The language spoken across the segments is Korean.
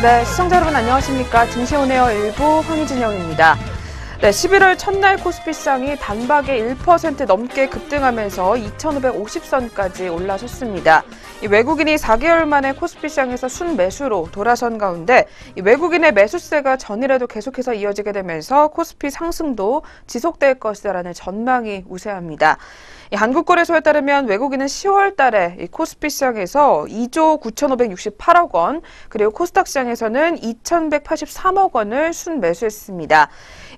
네, 시청자 여러분 안녕하십니까. 증시온에어 일부 황희진영입니다. 네, 11월 첫날 코스피 시장이 단박에 1% 넘게 급등하면서 2,550선까지 올라섰습니다. 이 외국인이 4개월 만에 코스피 시장에서 순매수로 돌아선 가운데 이 외국인의 매수세가 전일에도 계속해서 이어지게 되면서 코스피 상승도 지속될 것이라는 전망이 우세합니다. 한국거래소에 따르면 외국인은 10월 달에 이 코스피 시장에서 2조 9,568억 원, 그리고 코스닥 시장에서는 2,183억 원을 순매수했습니다.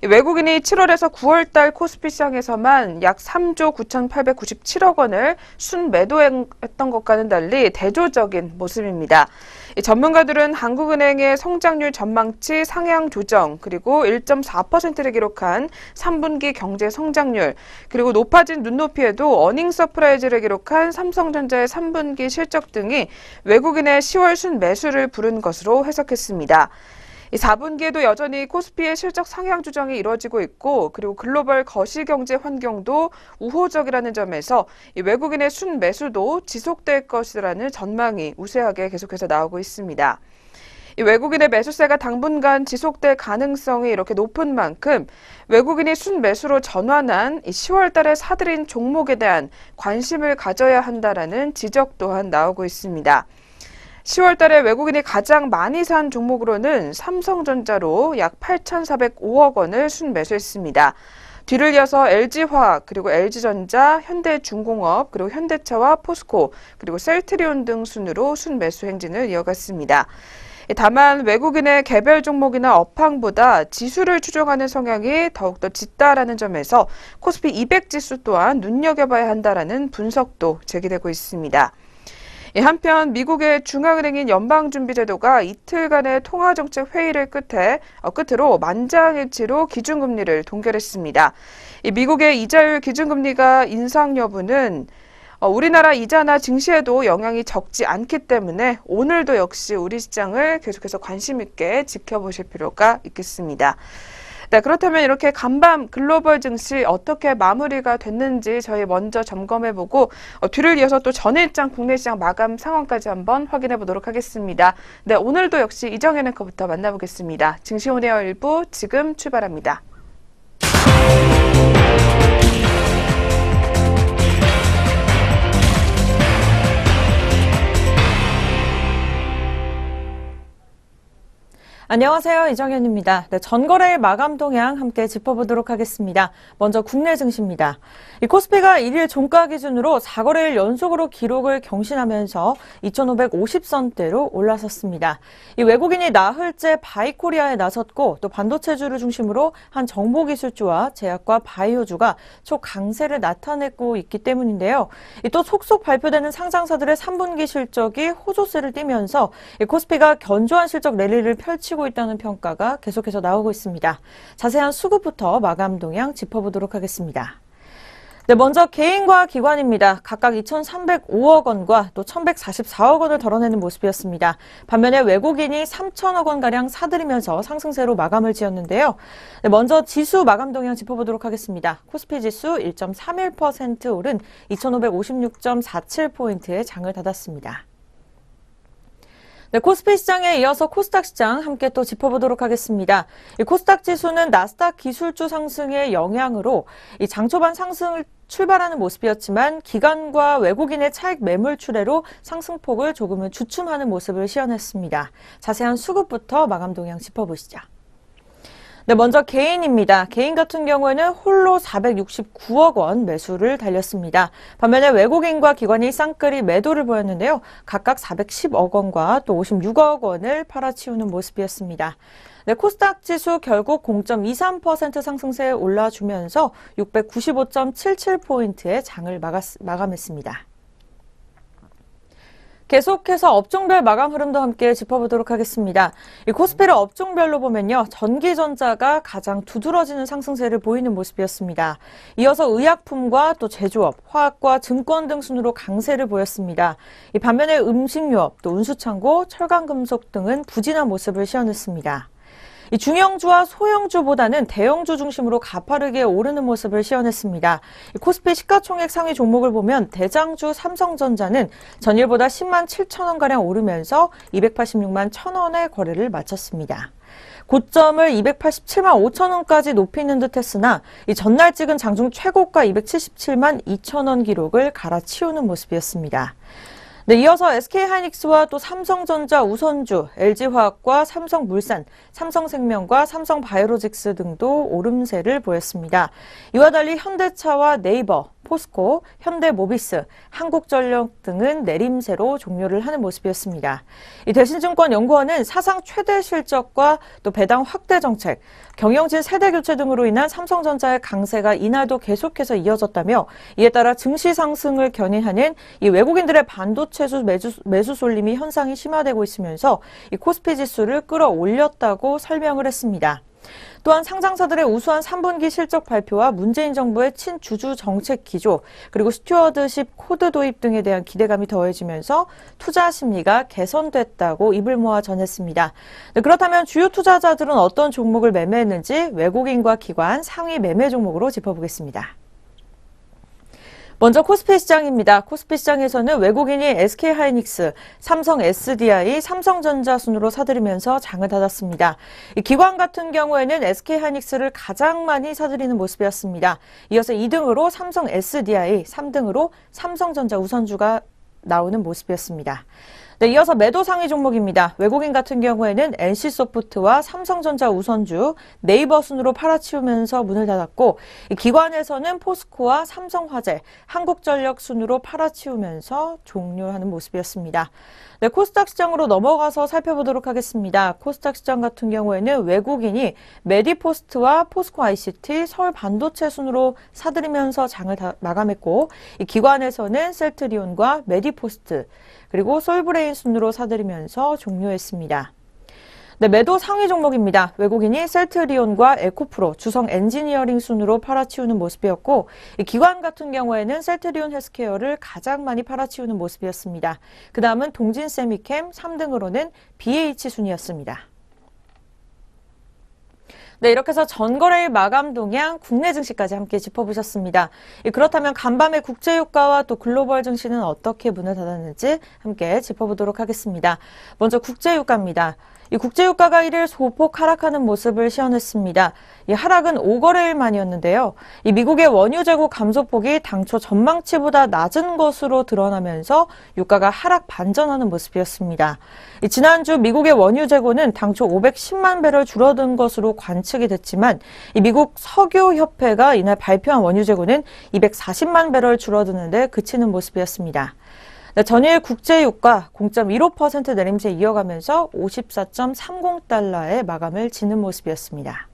외국인이 7월에서 9월 달 코스피 시장에서만 약 3조 9,897억 원을 순매도했던 것과는 달리 대조적인 모습입니다. 전문가들은 한국은행의 성장률 전망치 상향 조정, 그리고 1.4%를 기록한 3분기 경제 성장률, 그리고 높아진 눈높이에도 어닝 서프라이즈를 기록한 삼성전자의 3분기 실적 등이 외국인의 10월 순매수를 부른 것으로 해석했습니다. 4분기에도 여전히 코스피의 실적 상향 조정이 이뤄지고 있고, 그리고 글로벌 거시경제 환경도 우호적이라는 점에서 외국인의 순매수도 지속될 것이라는 전망이 우세하게 계속해서 나오고 있습니다. 외국인의 매수세가 당분간 지속될 가능성이 이렇게 높은 만큼 외국인이 순매수로 전환한 10월 달에 사들인 종목에 대한 관심을 가져야 한다라는 지적 또한 나오고 있습니다. 10월 달에 외국인이 가장 많이 산 종목으로는 삼성전자로 약 8,405억 원을 순매수했습니다. 뒤를 이어서 LG화학, 그리고 LG전자, 현대중공업, 그리고 현대차와 포스코, 그리고 셀트리온 등 순으로 순매수 행진을 이어갔습니다. 다만 외국인의 개별 종목이나 업황보다 지수를 추종하는 성향이 더욱더 짙다라는 점에서 코스피 200 지수 또한 눈여겨봐야 한다라는 분석도 제기되고 있습니다. 한편 미국의 중앙은행인 연방준비제도가 이틀간의 통화정책 회의를 끝으로 만장일치로 기준금리를 동결했습니다. 미국의 이자율 기준금리가 인상 여부는 우리나라 이자나 증시에도 영향이 적지 않기 때문에 오늘도 역시 우리 시장을 계속해서 관심 있게 지켜보실 필요가 있겠습니다. 네, 그렇다면 이렇게 간밤 글로벌 증시 어떻게 마무리가 됐는지 저희 먼저 점검해보고 뒤를 이어서 또 전일장 국내 시장 마감 상황까지 한번 확인해 보도록 하겠습니다. 네, 오늘도 역시 이정현 앵커부터 만나보겠습니다. 증시온에어 일부 지금 출발합니다. 안녕하세요. 이정현입니다. 네, 전거래일 마감 동향 함께 짚어보도록 하겠습니다. 먼저 국내 증시입니다. 이 코스피가 1일 종가 기준으로 4거래일 연속으로 기록을 경신하면서 2,550선대로 올라섰습니다. 이 외국인이 나흘째 바이코리아에 나섰고 또 반도체주를 중심으로 한 정보기술주와 제약과 바이오주가 초강세를 나타내고 있기 때문인데요. 또 속속 발표되는 상장사들의 3분기 실적이 호조세를 띠면서 이 코스피가 견조한 실적 랠리를 펼치고 있다는 평가가 계속해서 나오고 있습니다. 자세한 수급부터 마감 동향 짚어보도록 하겠습니다. 네, 먼저 개인과 기관입니다. 각각 2,305억 원과 또 1,144억 원을 덜어내는 모습이었습니다. 반면에 외국인이 3,000억 원가량 사들이면서 상승세로 마감을 지었는데요. 네, 먼저 지수 마감 동향 짚어보도록 하겠습니다. 코스피 지수 1.31% 오른 2,516.47포인트의 장을 닫았습니다. 네, 코스피 시장에 이어서 코스닥 시장 함께 또 짚어보도록 하겠습니다. 이 코스닥 지수는 나스닥 기술주 상승의 영향으로 이 장 초반 상승을 출발하는 모습이었지만 기관과 외국인의 차익 매물 출회로 상승폭을 조금은 주춤하는 모습을 시현했습니다. 자세한 수급부터 마감 동향 짚어보시죠. 네, 먼저 개인입니다. 개인 같은 경우에는 홀로 469억 원 매수를 달렸습니다. 반면에 외국인과 기관이 쌍끌이 매도를 보였는데요. 각각 410억 원과 또 56억 원을 팔아치우는 모습이었습니다. 네, 코스닥 지수 결국 0.23% 상승세에 올라주면서 695.77포인트의 장을 마감했습니다. 계속해서 업종별 마감 흐름도 함께 짚어보도록 하겠습니다. 이 코스피를 업종별로 보면요. 전기전자가 가장 두드러지는 상승세를 보이는 모습이었습니다. 이어서 의약품과 또 제조업, 화학과 증권 등 순으로 강세를 보였습니다. 이 반면에 음식료업, 또 운수창고, 철강금속 등은 부진한 모습을 시현했습니다. 이 중형주와 소형주보다는 대형주 중심으로 가파르게 오르는 모습을 시현했습니다. 코스피 시가총액 상위 종목을 보면 대장주 삼성전자는 전일보다 10만 7천 원가량 오르면서 286만 1천 원의 거래를 마쳤습니다. 고점을 287만 5천 원까지 높이는 듯 했으나 이 전날 찍은 장중 최고가 277만 2천 원 기록을 갈아치우는 모습이었습니다. 네, 이어서 SK하이닉스와 또 삼성전자 우선주, LG화학과 삼성물산, 삼성생명과 삼성바이오로직스 등도 오름세를 보였습니다. 이와 달리 현대차와 네이버, 포스코, 현대모비스, 한국전력 등은 내림세로 종료를 하는 모습이었습니다. 이 대신증권연구원은 사상 최대 실적과 또 배당 확대 정책, 경영진 세대 교체 등으로 인한 삼성전자의 강세가 이날도 계속해서 이어졌다며 이에 따라 증시 상승을 견인하는 이 외국인들의 반도체 매수 쏠림이 현상이 심화되고 있으면서 이 코스피 지수를 끌어올렸다고 설명을 했습니다. 또한 상장사들의 우수한 3분기 실적 발표와 문재인 정부의 친주주 정책 기조, 그리고 스튜어드십 코드 도입 등에 대한 기대감이 더해지면서 투자 심리가 개선됐다고 입을 모아 전했습니다. 네, 그렇다면 주요 투자자들은 어떤 종목을 매매했는지 외국인과 기관 상위 매매 종목으로 짚어보겠습니다. 먼저 코스피 시장입니다. 코스피 시장에서는 외국인이 SK하이닉스, 삼성 SDI, 삼성전자 순으로 사들이면서 장을 닫았습니다. 이 기관 같은 경우에는 SK하이닉스를 가장 많이 사들이는 모습이었습니다. 이어서 2등으로 삼성 SDI, 3등으로 삼성전자 우선주가 나오는 모습이었습니다. 네, 이어서 매도 상위 종목입니다. 외국인 같은 경우에는 NC소프트와 삼성전자 우선주, 네이버 순으로 팔아치우면서 문을 닫았고, 기관에서는 포스코와 삼성화재, 한국전력 순으로 팔아치우면서 종료하는 모습이었습니다. 네, 코스닥 시장으로 넘어가서 살펴보도록 하겠습니다. 코스닥 시장 같은 경우에는 외국인이 메디포스트와 포스코 ICT, 서울 반도체 순으로 사들이면서 장을 마감했고, 이 기관에서는 셀트리온과 메디포스트, 그리고 솔브레인 순으로 사들이면서 종료했습니다. 네, 매도 상위 종목입니다. 외국인이 셀트리온과 에코프로, 주성 엔지니어링 순으로 팔아치우는 모습이었고, 이 기관 같은 경우에는 셀트리온 헬스케어를 가장 많이 팔아치우는 모습이었습니다. 그 다음은 동진세미캠, 3등으로는 BH 순이었습니다. 네, 이렇게 해서 전거래일 마감 동향, 국내 증시까지 함께 짚어보셨습니다. 그렇다면 간밤에 국제유가와 또 글로벌 증시는 어떻게 문을 닫았는지 함께 짚어보도록 하겠습니다. 먼저 국제유가입니다. 이 국제유가가 1일 소폭 하락하는 모습을 시현했습니다. 이 하락은 5거래일 만이었는데요. 이 미국의 원유 재고 감소폭이 당초 전망치보다 낮은 것으로 드러나면서 유가가 하락 반전하는 모습이었습니다. 이 지난주 미국의 원유 재고는 당초 510만 배럴 줄어든 것으로 관측이 됐지만 이 미국 석유협회가 이날 발표한 원유 재고는 240만 배럴 줄어드는 데 그치는 모습이었습니다. 네, 전일 국제유가 0.15% 내림세 이어가면서 54.30달러의 마감을 짓는 모습이었습니다.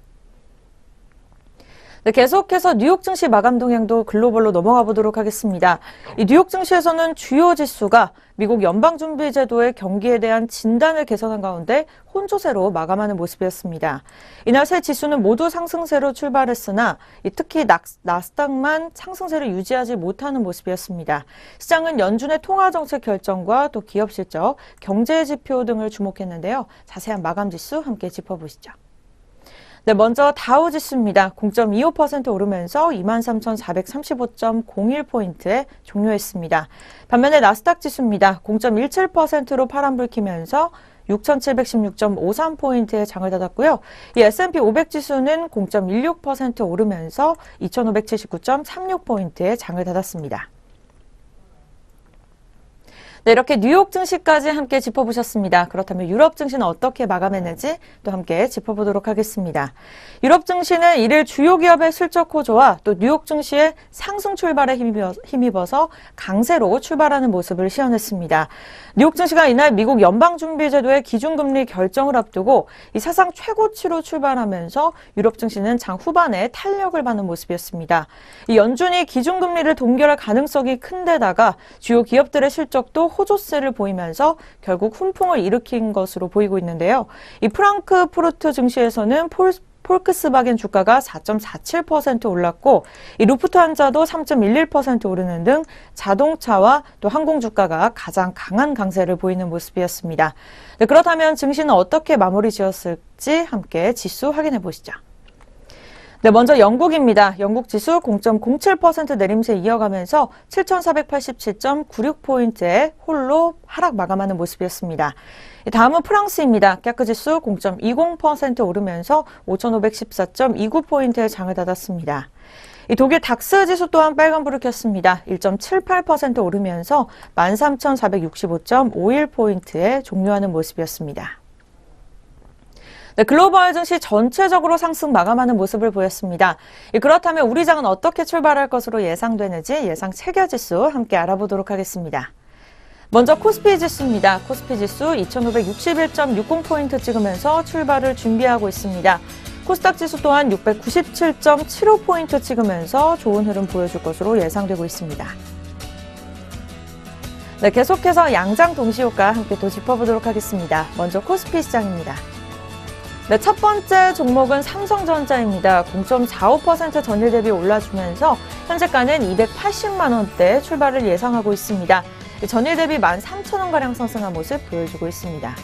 네, 계속해서 뉴욕 증시 마감 동향도 글로벌로 넘어가 보도록 하겠습니다. 이 뉴욕 증시에서는 주요 지수가 미국 연방준비제도의 경기에 대한 진단을 개선한 가운데 혼조세로 마감하는 모습이었습니다. 이날 세 지수는 모두 상승세로 출발했으나 특히 나스닥만 상승세를 유지하지 못하는 모습이었습니다. 시장은 연준의 통화정책 결정과 또 기업 실적, 경제 지표 등을 주목했는데요. 자세한 마감 지수 함께 짚어보시죠. 네, 먼저 다우지수입니다. 0.25% 오르면서 23,435.01포인트에 종료했습니다. 반면에 나스닥 지수입니다. 0.17%로 파란 불 켜면서 6,716.53포인트에 장을 닫았고요. 이 S&P 500 지수는 0.16% 오르면서 2,579.36포인트에 장을 닫았습니다. 네, 이렇게 뉴욕 증시까지 함께 짚어보셨습니다. 그렇다면 유럽 증시는 어떻게 마감했는지 또 함께 짚어보도록 하겠습니다. 유럽 증시는 이를 주요 기업의 실적 호조와 또 뉴욕 증시의 상승 출발에 힘입어서 강세로 출발하는 모습을 시현했습니다. 뉴욕 증시가 이날 미국 연방준비제도의 기준금리 결정을 앞두고 이 사상 최고치로 출발하면서 유럽 증시는 장 후반에 탄력을 받는 모습이었습니다. 이 연준이 기준금리를 동결할 가능성이 큰 데다가 주요 기업들의 실적도 호조세를 보이면서 결국 훈풍을 일으킨 것으로 보이고 있는데요. 이 프랑크푸르트 증시에서는 폴크스바겐 주가가 4.47% 올랐고 이 루프트한자도 3.11% 오르는 등 자동차와 또 항공 주가가 가장 강한 강세를 보이는 모습이었습니다. 네, 그렇다면 증시는 어떻게 마무리 지었을지 함께 지수 확인해 보시죠. 네, 먼저 영국입니다. 영국 지수 0.07% 내림세 이어가면서 7,487.96포인트에 홀로 하락 마감하는 모습이었습니다. 다음은 프랑스입니다. 까크 지수 0.20% 오르면서 5,514.29포인트에 장을 닫았습니다. 독일 닥스 지수 또한 빨간불을 켰습니다. 1.78% 오르면서 13,465.51포인트에 종료하는 모습이었습니다. 네, 글로벌 증시 전체적으로 상승 마감하는 모습을 보였습니다. 그렇다면 우리 장은 어떻게 출발할 것으로 예상되는지 예상 체결지수 함께 알아보도록 하겠습니다. 먼저 코스피 지수입니다. 코스피 지수 2,561.60포인트 찍으면서 출발을 준비하고 있습니다. 코스닥 지수 또한 697.75포인트 찍으면서 좋은 흐름 보여줄 것으로 예상되고 있습니다. 네, 계속해서 양장 동시효과 함께 또 짚어보도록 하겠습니다. 먼저 코스피 시장입니다. 네, 첫 번째 종목은 삼성전자입니다. 0.45% 전일 대비 올라주면서 현재가는 280만 원대 출발을 예상하고 있습니다. 전일 대비 13,000원가량 상승한 모습 보여주고 있습니다.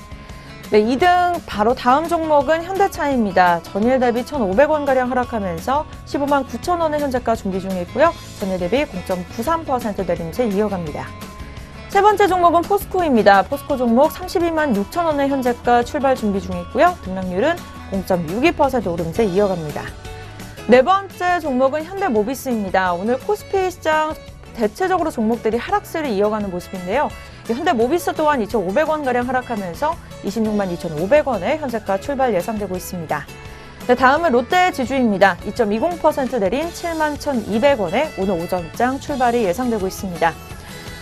네, 2등 바로 다음 종목은 현대차입니다. 전일 대비 1,500원가량 하락하면서 15만 9천 원의 현재가 준비 중에 있고요. 전일 대비 0.93% 내림세 이어갑니다. 세 번째 종목은 포스코입니다. 포스코 종목 32만 6천 원의 현재가 출발 준비 중에 있고요. 등락률은 0.62% 오름세 이어갑니다. 네 번째 종목은 현대모비스입니다. 오늘 코스피 시장 대체적으로 종목들이 하락세를 이어가는 모습인데요. 현대모비스 또한 2,500원가량 하락하면서 26만 2,500원의 현재가 출발 예상되고 있습니다. 네, 다음은 롯데 지주입니다. 2.20% 내린 7만 1,200원에 오늘 오전장 출발이 예상되고 있습니다.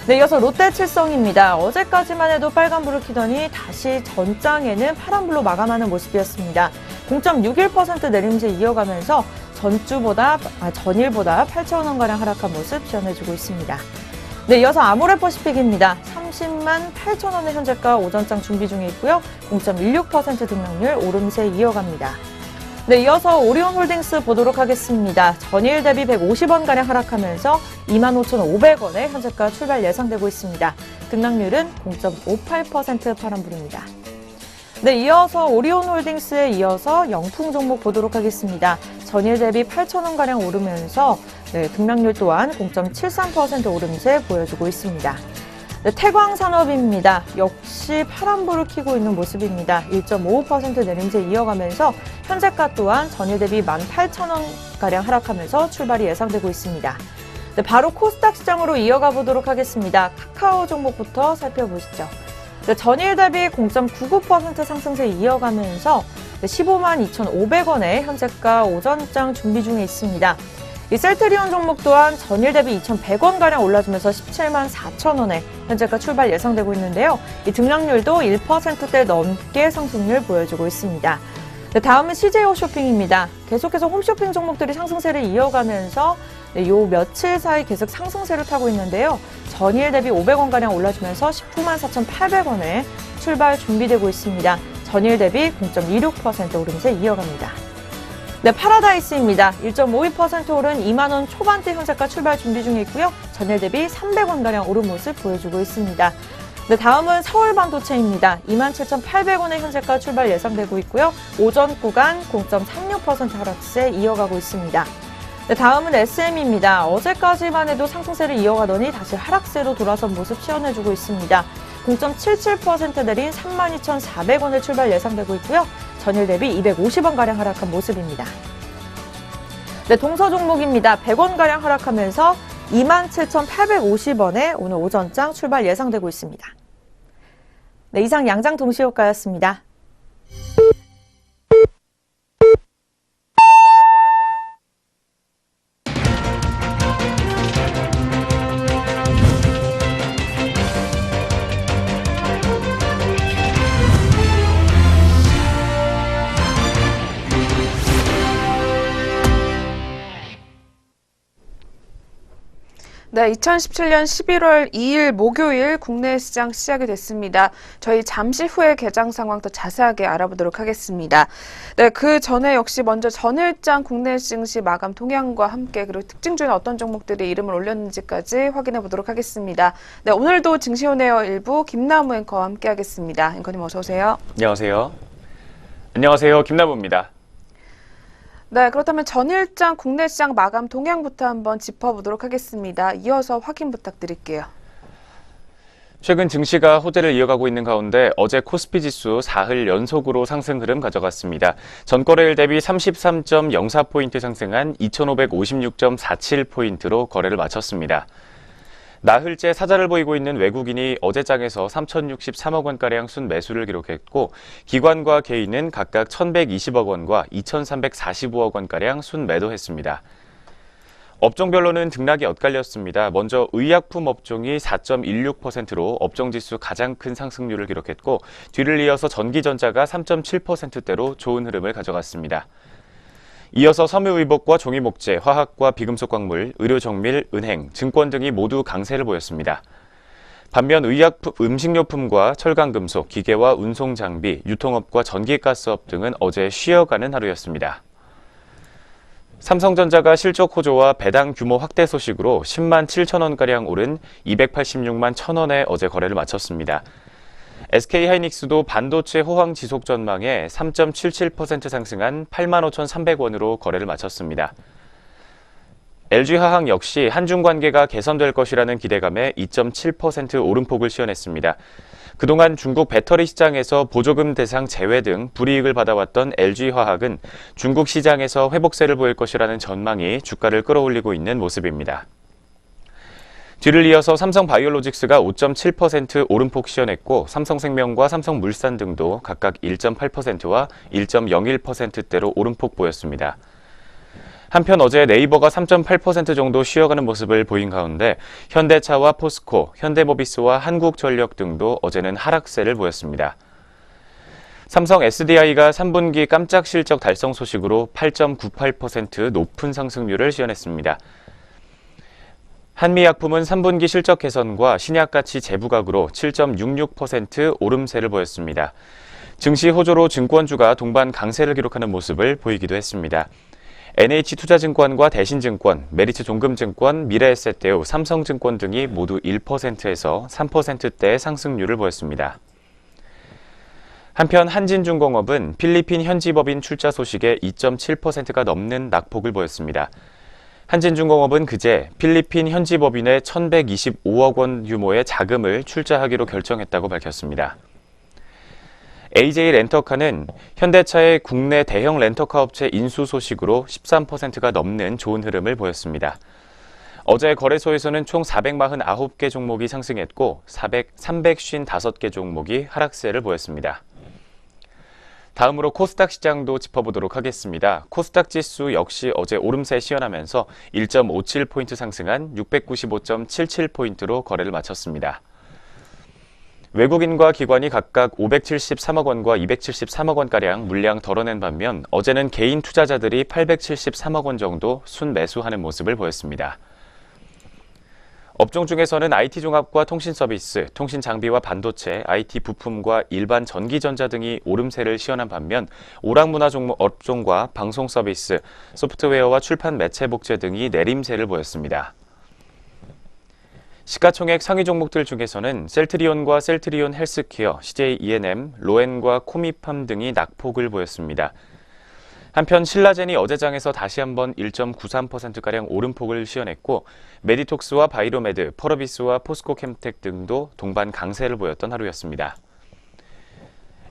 네, 이어서 롯데칠성입니다. 어제까지만 해도 빨간불을 켜더니 다시 전장에는 파란불로 마감하는 모습이었습니다. 0.61% 내림세 이어가면서 전일보다 8,000원가량 하락한 모습 시연해주고 있습니다. 네, 이어서 아모레퍼시픽입니다. 30만 8,000원의 현재가 오전장 준비 중에 있고요. 0.16% 등락률 오름세 이어갑니다. 네, 이어서 오리온홀딩스 보도록 하겠습니다. 전일 대비 150원가량 하락하면서 25,500원의 현재가 출발 예상되고 있습니다. 등락률은 0.58% 파란불입니다. 네, 이어서 오리온홀딩스에 이어서 영풍 종목 보도록 하겠습니다. 전일 대비 8,000원가량 오르면서 등락률 또한 0.73% 오름세 보여주고 있습니다. 네, 태광산업입니다. 역시 파란불을 켜고 있는 모습입니다. 1.55% 내림세 이어가면서 현재가 또한 전일 대비 18,000원가량 하락하면서 출발이 예상되고 있습니다. 네, 바로 코스닥 시장으로 이어가 보도록 하겠습니다. 카카오 종목부터 살펴보시죠. 네, 전일 대비 0.99% 상승세 이어가면서 15만 2,500원에 현재가 오전장 준비 중에 있습니다. 이 셀트리온 종목 또한 전일 대비 2,100원가량 올라주면서 17만 4천원에 현재가 출발 예상되고 있는데요. 이 등락률도 1%대 넘게 상승률 보여주고 있습니다. 네, 다음은 CJ 홈쇼핑입니다. 계속해서 홈쇼핑 종목들이 상승세를 이어가면서 요 며칠 사이 계속 상승세를 타고 있는데요. 전일 대비 500원가량 올라주면서 19만 4,800원에 출발 준비되고 있습니다. 전일 대비 0.26% 오름세 이어갑니다. 네, 파라다이스입니다. 1.52% 오른 2만 원 초반대 현재가 출발 준비 중에 있고요. 전일 대비 300원가량 오른 모습 보여주고 있습니다. 네, 다음은 서울반도체입니다. 27,800원의 현재가 출발 예상되고 있고요. 오전 구간 0.36% 하락세 이어가고 있습니다. 네, 다음은 SM입니다. 어제까지만 해도 상승세를 이어가더니 다시 하락세로 돌아선 모습 시연해주고 있습니다. 0.77% 내린 32,400원의 출발 예상되고 있고요. 전일 대비 250원가량 하락한 모습입니다. 네, 동서 종목입니다. 100원가량 하락하면서 27,850원에 오늘 오전장 출발 예상되고 있습니다. 네, 이상 양장 동시효과였습니다. 네, 2017년 11월 2일 목요일 국내 시장 시작이 됐습니다. 저희 잠시 후에 개장 상황 더 자세하게 알아보도록 하겠습니다. 네, 그 전에 역시 먼저 전일장 국내 증시 마감 동향과 함께 그리고 특징 중에 어떤 종목들이 이름을 올렸는지까지 확인해 보도록 하겠습니다. 네, 오늘도 증시온에어 일부 김나무 앵커와 함께 하겠습니다. 앵커님 어서 오세요. 안녕하세요. 안녕하세요. 김나무입니다. 네, 그렇다면 전일장 국내 시장 마감 동향부터 한번 짚어보도록 하겠습니다. 이어서 확인 부탁드릴게요. 최근 증시가 호재를 이어가고 있는 가운데 어제 코스피 지수 4흘 연속으로 상승 흐름 가져갔습니다. 전거래일 대비 33.04포인트 상승한 2,556.47포인트로 거래를 마쳤습니다. 나흘째 사자를 보이고 있는 외국인이 어제장에서 3,063억 원가량 순매수를 기록했고 기관과 개인은 각각 1,120억 원과 2,345억 원가량 순매도했습니다. 업종별로는 등락이 엇갈렸습니다. 먼저 의약품 업종이 4.16%로 업종지수 가장 큰 상승률을 기록했고 뒤를 이어서 전기전자가 3.7%대로 좋은 흐름을 가져갔습니다. 이어서 섬유의복과 종이목재, 화학과 비금속 광물, 의료정밀, 은행, 증권 등이 모두 강세를 보였습니다. 반면 의약품, 음식료품과 철강금속, 기계와 운송장비, 유통업과 전기가스업 등은 어제 쉬어가는 하루였습니다. 삼성전자가 실적 호조와 배당 규모 확대 소식으로 10만 7천 원가량 오른 286만 1천 원에 어제 거래를 마쳤습니다. SK하이닉스도 반도체 호황 지속 전망에 3.77% 상승한 85,300원으로 거래를 마쳤습니다. LG화학 역시 한중 관계가 개선될 것이라는 기대감에 2.7% 오름폭을 시현했습니다. 그동안 중국 배터리 시장에서 보조금 대상 제외 등 불이익을 받아왔던 LG화학은 중국 시장에서 회복세를 보일 것이라는 전망이 주가를 끌어올리고 있는 모습입니다. 뒤를 이어서 삼성바이오로직스가 5.7% 오름폭 시현했고 삼성생명과 삼성물산 등도 각각 1.8%와 1.01%대로 오름폭 보였습니다. 한편 어제 네이버가 3.8% 정도 쉬어가는 모습을 보인 가운데 현대차와 포스코, 현대모비스와 한국전력 등도 어제는 하락세를 보였습니다. 삼성 SDI가 3분기 깜짝 실적 달성 소식으로 8.98% 높은 상승률을 시현했습니다. 한미약품은 3분기 실적 개선과 신약가치 재부각으로 7.66% 오름세를 보였습니다. 증시 호조로 증권주가 동반 강세를 기록하는 모습을 보이기도 했습니다. NH투자증권과 대신증권, 메리츠종금증권, 미래에셋대우, 삼성증권 등이 모두 1%에서 3%대의 상승률을 보였습니다. 한편 한진중공업은 필리핀 현지법인 출자 소식에 2.7%가 넘는 낙폭을 보였습니다. 한진중공업은 그제 필리핀 현지법인에 1,125억 원 규모의 자금을 출자하기로 결정했다고 밝혔습니다. AJ 렌터카는 현대차의 국내 대형 렌터카 업체 인수 소식으로 13%가 넘는 좋은 흐름을 보였습니다. 어제 거래소에서는 총 449개 종목이 상승했고 355개 종목이 하락세를 보였습니다. 다음으로 코스닥 시장도 짚어보도록 하겠습니다. 코스닥 지수 역시 어제 오름세 시현하면서 1.57포인트 상승한 695.77포인트로 거래를 마쳤습니다. 외국인과 기관이 각각 573억 원과 273억 원가량 물량 덜어낸 반면 어제는 개인 투자자들이 873억 원 정도 순매수하는 모습을 보였습니다. 업종 중에서는 IT종합과 통신서비스, 통신장비와 반도체, IT 부품과 일반 전기전자 등이 오름세를 시현한 반면 오락문화 업종과 방송서비스, 소프트웨어와 출판 매체 복제 등이 내림세를 보였습니다. 시가총액 상위 종목들 중에서는 셀트리온과 셀트리온 헬스케어, CJ E&M, 로엔과 코미팜 등이 낙폭을 보였습니다. 한편 신라젠이 어제장에서 다시 한번 1.93%가량 오름폭을 시현했고 메디톡스와 바이로메드, 퍼러비스와 포스코캠텍 등도 동반 강세를 보였던 하루였습니다.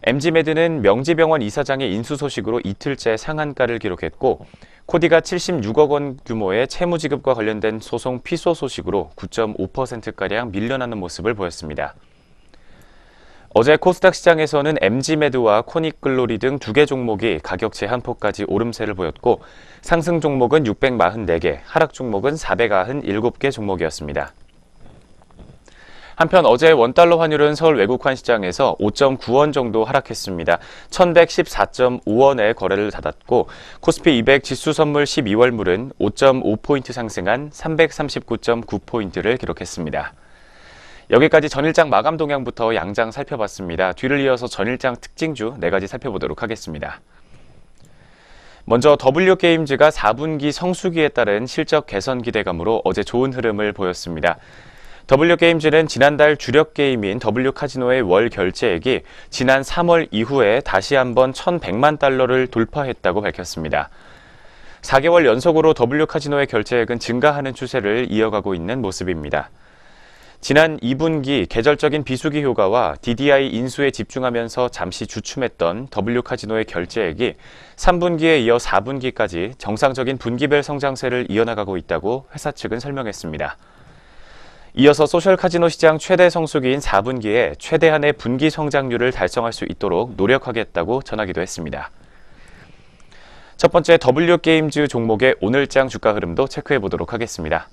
MG메드는 명지병원 이사장의 인수 소식으로 이틀째 상한가를 기록했고 코디가 76억 원 규모의 채무 지급과 관련된 소송 피소 소식으로 9.5%가량 밀려나는 모습을 보였습니다. 어제 코스닥 시장에서는 MG메드와 코닉글로리 등 2개 종목이 가격 제한폭까지 오름세를 보였고 상승 종목은 644개, 하락 종목은 497개 종목이었습니다. 한편 어제 원달러 환율은 서울 외국환 시장에서 5.9원 정도 하락했습니다. 1114.5원에 거래를 닫았고 코스피 200 지수 선물 12월물은 5.5포인트 상승한 339.9포인트를 기록했습니다. 여기까지 전일장 마감 동향부터 양장 살펴봤습니다. 뒤를 이어서 전일장 특징주 4가지 살펴보도록 하겠습니다. 먼저 W게임즈가 4분기 성수기에 따른 실적 개선 기대감으로 어제 좋은 흐름을 보였습니다. W게임즈는 지난달 주력 게임인 W카지노의 월 결제액이 지난 3월 이후에 다시 한번 1,100만 달러를 돌파했다고 밝혔습니다. 4개월 연속으로 W카지노의 결제액은 증가하는 추세를 이어가고 있는 모습입니다. 지난 2분기 계절적인 비수기 효과와 DDI 인수에 집중하면서 잠시 주춤했던 W카지노의 결제액이 3분기에 이어 4분기까지 정상적인 분기별 성장세를 이어나가고 있다고 회사 측은 설명했습니다. 이어서 소셜카지노 시장 최대 성수기인 4분기에 최대한의 분기 성장률을 달성할 수 있도록 노력하겠다고 전하기도 했습니다. 첫 번째 W게임즈 종목의 오늘장 주가 흐름도 체크해 보도록 하겠습니다.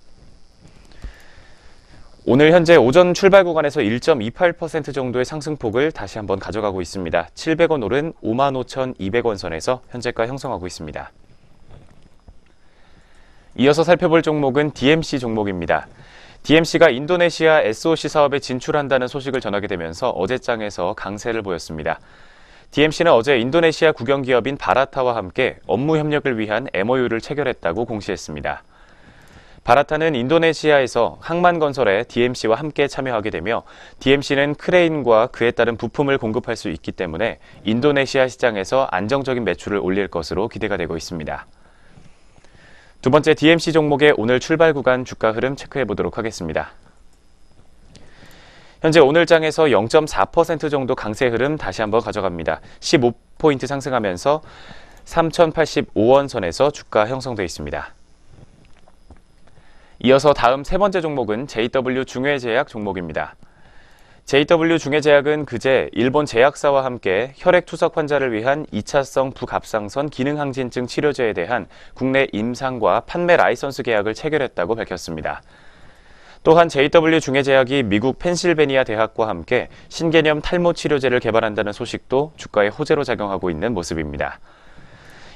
오늘 현재 오전 출발 구간에서 1.28% 정도의 상승폭을 다시 한번 가져가고 있습니다. 700원 오른 55,200원 선에서 현재가 형성하고 있습니다. 이어서 살펴볼 종목은 DMC 종목입니다. DMC가 인도네시아 SOC 사업에 진출한다는 소식을 전하게 되면서 어제장에서 강세를 보였습니다. DMC는 어제 인도네시아 국영기업인 바라타와 함께 업무 협력을 위한 MOU를 체결했다고 공시했습니다. 바라타는 인도네시아에서 항만건설에 DMC와 함께 참여하게 되며 DMC는 크레인과 그에 따른 부품을 공급할 수 있기 때문에 인도네시아 시장에서 안정적인 매출을 올릴 것으로 기대가 되고 있습니다. 두 번째 DMC 종목의 오늘 출발 구간 주가 흐름 체크해 보도록 하겠습니다. 현재 오늘장에서 0.4% 정도 강세 흐름 다시 한번 가져갑니다. 15포인트 상승하면서 3,085원 선에서 주가 형성되어 있습니다. 이어서 다음 세 번째 종목은 JW 중외제약 종목입니다. JW 중외제약은 그제 일본 제약사와 함께 혈액투석 환자를 위한 2차성 부갑상선 기능항진증 치료제에 대한 국내 임상과 판매 라이선스 계약을 체결했다고 밝혔습니다. 또한 JW 중외제약이 미국 펜실베니아 대학과 함께 신개념 탈모 치료제를 개발한다는 소식도 주가에 호재로 작용하고 있는 모습입니다.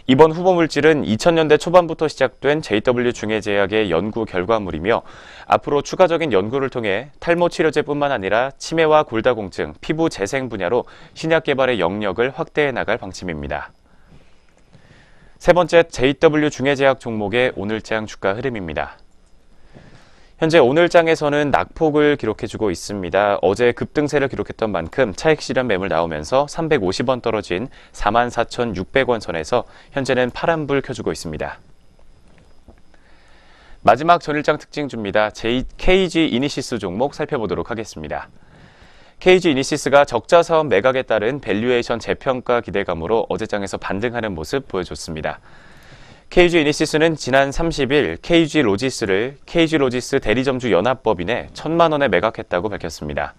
이번 후보 물질은 2000년대 초반부터 시작된 JW 중외제약의 연구 결과물이며 앞으로 추가적인 연구를 통해 탈모 치료제뿐만 아니라 치매와 골다공증, 피부 재생 분야로 신약 개발의 영역을 확대해 나갈 방침입니다. 세 번째 JW 중외제약 종목의 오늘장 주가 흐름입니다. 현재 오늘장에서는 낙폭을 기록해주고 있습니다. 어제 급등세를 기록했던 만큼 차익 실현 매물 나오면서 350원 떨어진 44,600원 선에서 현재는 파란불 켜주고 있습니다. 마지막 전일장 특징주입니다. KG 이니시스 종목 살펴보도록 하겠습니다. KG 이니시스가 적자 사업 매각에 따른 밸류에이션 재평가 기대감으로 어제장에서 반등하는 모습 보여줬습니다. KG 이니시스는 지난 30일 KG 로지스를 KG 로지스 대리점주 연합법인에 1,000만 원에 매각했다고 밝혔습니다.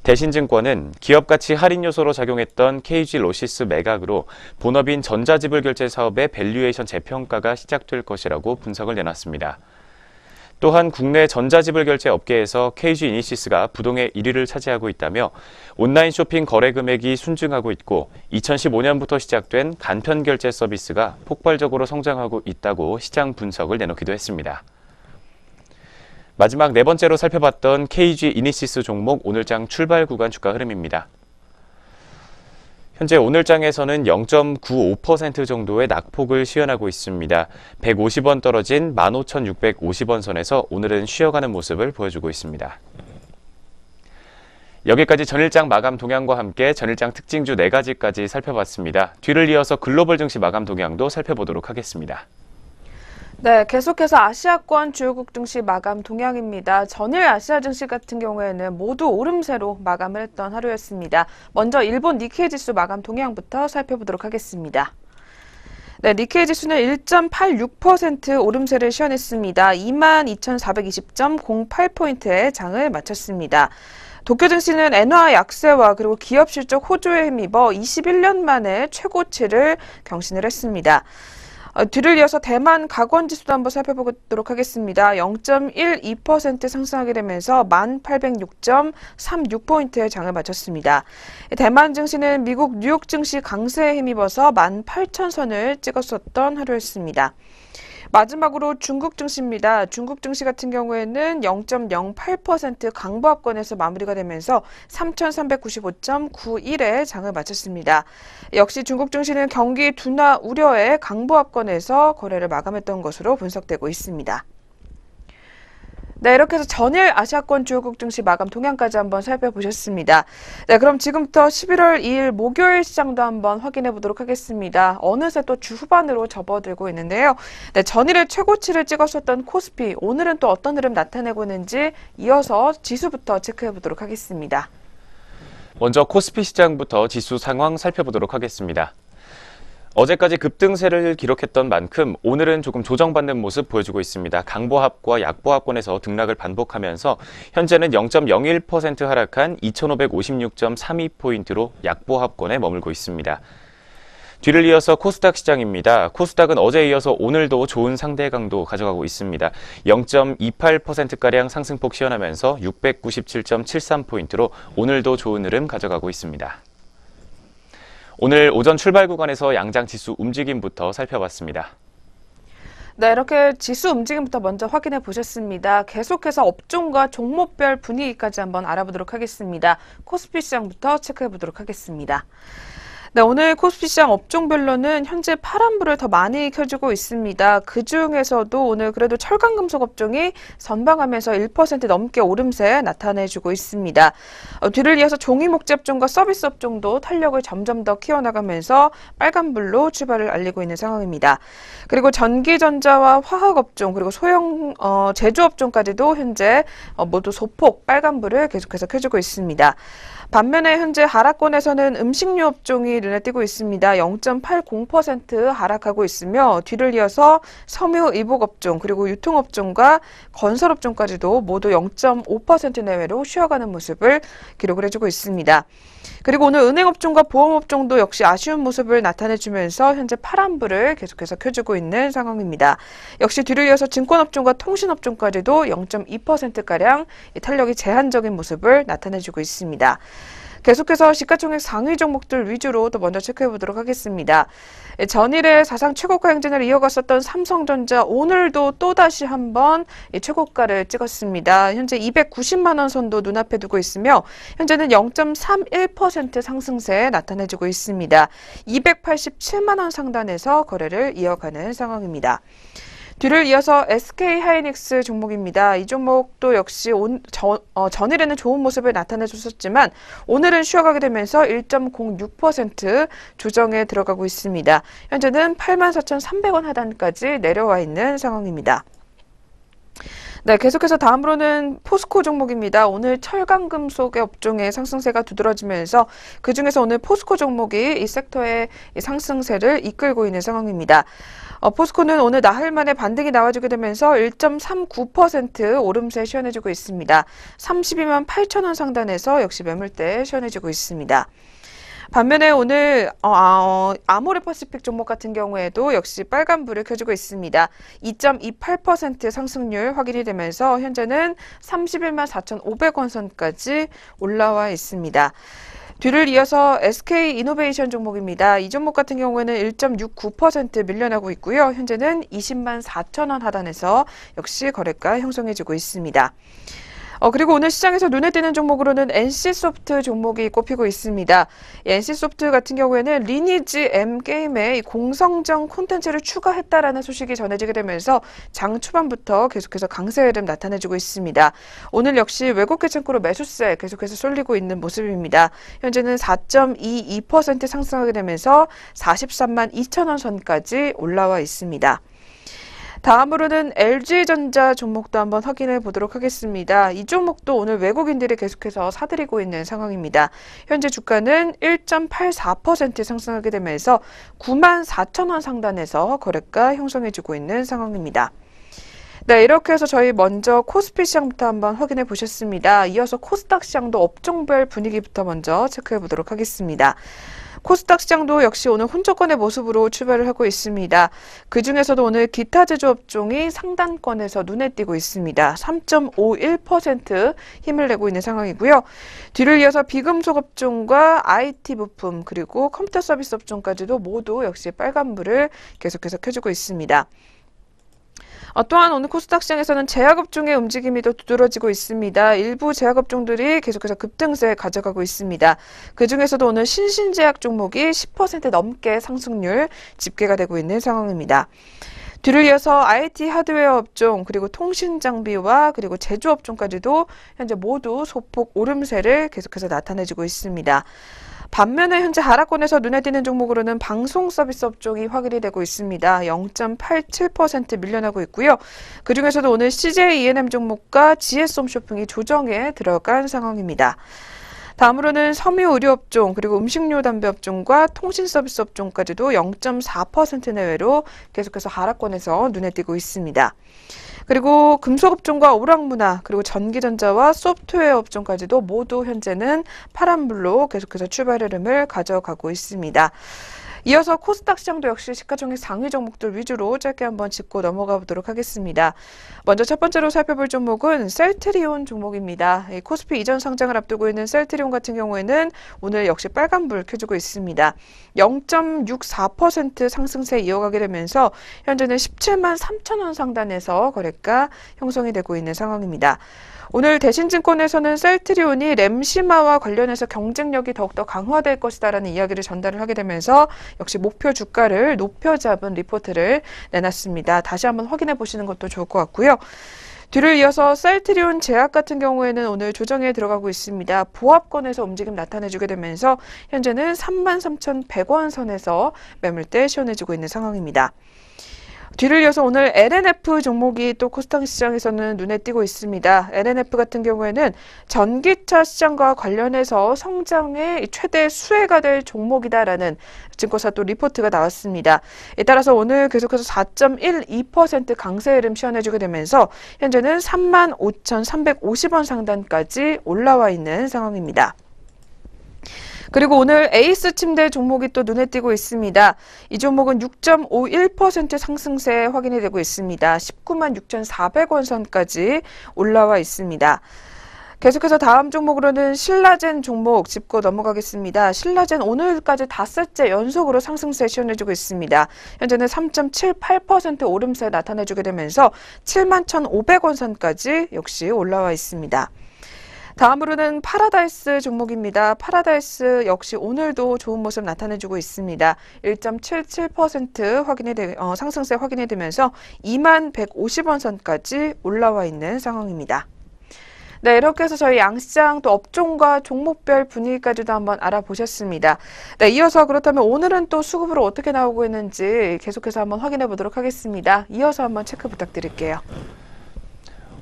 대신증권은 기업가치 할인 요소로 작용했던 KG 로지스 매각으로 본업인 전자지불 결제 사업의 밸류에이션 재평가가 시작될 것이라고 분석을 내놨습니다. 또한 국내 전자지불 결제 업계에서 KG 이니시스가 부동의 1위를 차지하고 있다며 온라인 쇼핑 거래 금액이 순증하고 있고 2015년부터 시작된 간편 결제 서비스가 폭발적으로 성장하고 있다고 시장 분석을 내놓기도 했습니다. 마지막 네 번째로 살펴봤던 KG 이니시스 종목 오늘장 출발 구간 주가 흐름입니다. 현재 오늘장에서는 0.95% 정도의 낙폭을 시현하고 있습니다. 150원 떨어진 15,650원 선에서 오늘은 쉬어가는 모습을 보여주고 있습니다. 여기까지 전일장 마감 동향과 함께 전일장 특징주 4가지까지 살펴봤습니다. 뒤를 이어서 글로벌 증시 마감 동향도 살펴보도록 하겠습니다. 네, 계속해서 아시아권 주요국 증시 마감 동향입니다. 전일 아시아 증시 같은 경우에는 모두 오름세로 마감을 했던 하루였습니다. 먼저 일본 니케이 지수 마감 동향부터 살펴보도록 하겠습니다. 네, 니케이 지수는 1.86% 오름세를 시현했습니다. 22,420.08포인트의 장을 마쳤습니다. 도쿄 증시는 엔화 약세와 그리고 기업 실적 호조에 힘입어 21년 만에 최고치를 경신을 했습니다. 뒤를 이어서 대만 가권 지수도 한번 살펴보도록 하겠습니다. 0.12% 상승하게 되면서 1806.36포인트의 장을 마쳤습니다. 대만 증시는 미국 뉴욕 증시 강세에 힘입어서 18,000선을 찍었었던 하루였습니다. 마지막으로 중국 증시입니다. 중국 증시 같은 경우에는 0.08% 강보합권에서 마무리가 되면서 3,395.91에 장을 마쳤습니다. 역시 중국 증시는 경기 둔화 우려의 강보합권에서 거래를 마감했던 것으로 분석되고 있습니다. 네, 이렇게 해서 전일 아시아권 주요국 증시 마감 동향까지 한번 살펴보셨습니다. 네, 그럼 지금부터 11월 2일 목요일 시장도 한번 확인해 보도록 하겠습니다. 어느새 또 주 후반으로 접어들고 있는데요. 네, 전일에 최고치를 찍었었던 코스피, 오늘은 또 어떤 흐름 나타내고 있는지 이어서 지수부터 체크해 보도록 하겠습니다. 먼저 코스피 시장부터 지수 상황 살펴보도록 하겠습니다. 어제까지 급등세를 기록했던 만큼 오늘은 조금 조정받는 모습 보여주고 있습니다. 강보합과 약보합권에서 등락을 반복하면서 현재는 0.01% 하락한 2,556.32포인트로 약보합권에 머물고 있습니다. 뒤를 이어서 코스닥 시장입니다. 코스닥은 어제에 이어서 오늘도 좋은 상대 강도 가져가고 있습니다. 0.28%가량 상승폭 시현하면서 697.73포인트로 오늘도 좋은 흐름 가져가고 있습니다. 오늘 오전 출발 구간에서 양장 지수 움직임부터 살펴봤습니다. 네, 이렇게 지수 움직임부터 먼저 확인해 보셨습니다. 계속해서 업종과 종목별 분위기까지 한번 알아보도록 하겠습니다. 코스피 시장부터 체크해 보도록 하겠습니다. 네, 오늘 코스피 시장 업종별로는 현재 파란불을 더 많이 켜주고 있습니다. 그중에서도 오늘 그래도 철강금속 업종이 선방하면서 1% 넘게 오름세 나타내주고 있습니다. 뒤를 이어서 종이목재 업종과 서비스 업종도 탄력을 점점 더 키워나가면서 빨간불로 출발을 알리고 있는 상황입니다. 그리고 전기전자와 화학업종 그리고 소형 제조업종까지도 현재 모두 소폭 빨간불을 계속해서 켜주고 있습니다. 반면에 현재 하락권에서는 음식료 업종이 눈에 띄고 있습니다. 0.80% 하락하고 있으며 뒤를 이어서 섬유 이복업종 그리고 유통업종과 건설업종까지도 모두 0.5% 내외로 쉬어가는 모습을 기록을 해주고 있습니다. 그리고 오늘 은행업종과 보험업종도 역시 아쉬운 모습을 나타내주면서 현재 파란불을 계속해서 켜주고 있는 상황입니다. 역시 뒤를 이어서 증권업종과 통신업종까지도 0.2%가량 탄력이 제한적인 모습을 나타내주고 있습니다. 계속해서 시가총액 상위 종목들 위주로 또 먼저 체크해 보도록 하겠습니다. 전일에 사상 최고가 행진을 이어갔었던 삼성전자 오늘도 또다시 한번 최고가를 찍었습니다. 현재 290만 원 선도 눈앞에 두고 있으며 현재는 0.31% 상승세 나타내주고 있습니다. 287만 원 상단에서 거래를 이어가는 상황입니다. 뒤를 이어서 SK하이닉스 종목입니다. 이 종목도 역시 전일에는 좋은 모습을 나타내줬었지만 오늘은 쉬어가게 되면서 1.06% 조정에 들어가고 있습니다. 현재는 84,300원 하단까지 내려와 있는 상황입니다. 네, 계속해서 다음으로는 포스코 종목입니다. 오늘 철강금속의 업종의 상승세가 두드러지면서 그중에서 오늘 포스코 종목이 이 섹터의 상승세를 이끌고 있는 상황입니다. 포스코는 오늘 나흘 만에 반등이 나와주게 되면서 1.39% 오름세 시현해주고 있습니다. 32만 8천 원 상단에서 역시 매물대 시현해주고 있습니다. 반면에 오늘 아모레퍼시픽 종목 같은 경우에도 역시 빨간불을 켜주고 있습니다. 2.28% 상승률 확인이 되면서 현재는 31만 4,500원 선까지 올라와 있습니다. 뒤를 이어서 SK이노베이션 종목입니다. 이 종목 같은 경우에는 1.69% 밀려나고 있고요. 현재는 20만 4천 원 하단에서 역시 거래가 형성해주고 있습니다. 그리고 오늘 시장에서 눈에 띄는 종목으로는 NC소프트 종목이 꼽히고 있습니다. NC소프트 같은 경우에는 리니지 M 게임에 공성전 콘텐츠를 추가했다라는 소식이 전해지게 되면서 장 초반부터 계속해서 강세 흐름 나타내주고 있습니다. 오늘 역시 외국계 창구로 매수세 계속해서 쏠리고 있는 모습입니다. 현재는 4.22% 상승하게 되면서 43만 2천 원 선까지 올라와 있습니다. 다음으로는 LG전자 종목도 한번 확인해 보도록 하겠습니다. 이 종목도 오늘 외국인들이 계속해서 사들이고 있는 상황입니다. 현재 주가는 1.84% 상승하게 되면서 9만 4천 원 상단에서 거래가 형성해주고 있는 상황입니다. 네, 이렇게 해서 저희 먼저 코스피 시장부터 한번 확인해 보셨습니다. 이어서 코스닥 시장도 업종별 분위기부터 먼저 체크해 보도록 하겠습니다. 코스닥 시장도 역시 오늘 혼조권의 모습으로 출발을 하고 있습니다. 그중에서도 오늘 기타 제조업종이 상단권에서 눈에 띄고 있습니다. 3.51% 힘을 내고 있는 상황이고요. 뒤를 이어서 비금속 업종과 IT 부품 그리고 컴퓨터 서비스 업종까지도 모두 역시 빨간불을 계속해서 켜주고 있습니다. 또한 오늘 코스닥 시장에서는 제약업종의 움직임이 더 두드러지고 있습니다. 일부 제약업종들이 계속해서 급등세 가져가고 있습니다. 그중에서도 오늘 신신제약 종목이 10% 넘게 상승률 집계가 되고 있는 상황입니다. 뒤를 이어서 IT 하드웨어 업종 그리고 통신 장비와 그리고 제조업종까지도 현재 모두 소폭 오름세를 계속해서 나타내주고 있습니다. 반면에 현재 하락권에서 눈에 띄는 종목으로는 방송 서비스 업종이 확인이 되고 있습니다. 0.87% 밀려나고 있고요. 그중에서도 오늘 CJ E&M 종목과 GS홈쇼핑이 조정에 들어간 상황입니다. 다음으로는 섬유 의료 업종 그리고 음식료 담배 업종과 통신 서비스 업종까지도 0.4% 내외로 계속해서 하락권에서 눈에 띄고 있습니다. 그리고 금속업종과 오락문화 그리고 전기전자와 소프트웨어 업종까지도 모두 현재는 파란불로 계속해서 출발 흐름을 가져가고 있습니다. 이어서 코스닥 시장도 역시 시가총액 상위 종목들 위주로 짧게 한번 짚고 넘어가 보도록 하겠습니다. 먼저 첫 번째로 살펴볼 종목은 셀트리온 종목입니다. 코스피 이전 상장을 앞두고 있는 셀트리온 같은 경우에는 오늘 역시 빨간불 켜주고 있습니다. 0.64% 상승세 이어가게 되면서 현재는 17만 3천 원 상단에서 거래가 형성이 되고 있는 상황입니다. 오늘 대신증권에서는 셀트리온이 램시마와 관련해서 경쟁력이 더욱더 강화될 것이다라는 이야기를 전달을 하게 되면서 역시 목표 주가를 높여 잡은 리포트를 내놨습니다. 다시 한번 확인해 보시는 것도 좋을 것 같고요. 뒤를 이어서 셀트리온 제약 같은 경우에는 오늘 조정에 들어가고 있습니다. 보합권에서 움직임 나타내주게 되면서 현재는 33,100원 선에서 매물대 시원해지고 있는 상황입니다. 뒤를 이어서 오늘 LNF 종목이 또 코스닥 시장에서는 눈에 띄고 있습니다. LNF 같은 경우에는 전기차 시장과 관련해서 성장의 최대 수혜가 될 종목이다라는 증권사 또 리포트가 나왔습니다. 이에 따라서 오늘 계속해서 4.12% 강세 흐름 시원해주게 되면서 현재는 35,350원 상단까지 올라와 있는 상황입니다. 그리고 오늘 에이스 침대 종목이 또 눈에 띄고 있습니다. 이 종목은 6.51% 상승세 확인이 되고 있습니다. 19만 6,400원 선까지 올라와 있습니다. 계속해서 다음 종목으로는 신라젠 종목 짚고 넘어가겠습니다. 신라젠 오늘까지 닷새째 연속으로 상승세 시원해주고 있습니다. 현재는 3.78% 오름세 나타내주게 되면서 7만 1,500원 선까지 역시 올라와 있습니다. 다음으로는 파라다이스 종목입니다. 파라다이스 역시 오늘도 좋은 모습 나타내주고 있습니다. 1.77% 상승세 확인이 되면서 2만 150원 선까지 올라와 있는 상황입니다. 네, 이렇게 해서 저희 양시장 또 업종과 종목별 분위기까지도 한번 알아보셨습니다. 네, 이어서 그렇다면 오늘은 또 수급으로 어떻게 나오고 있는지 계속해서 한번 확인해 보도록 하겠습니다. 이어서 한번 체크 부탁드릴게요.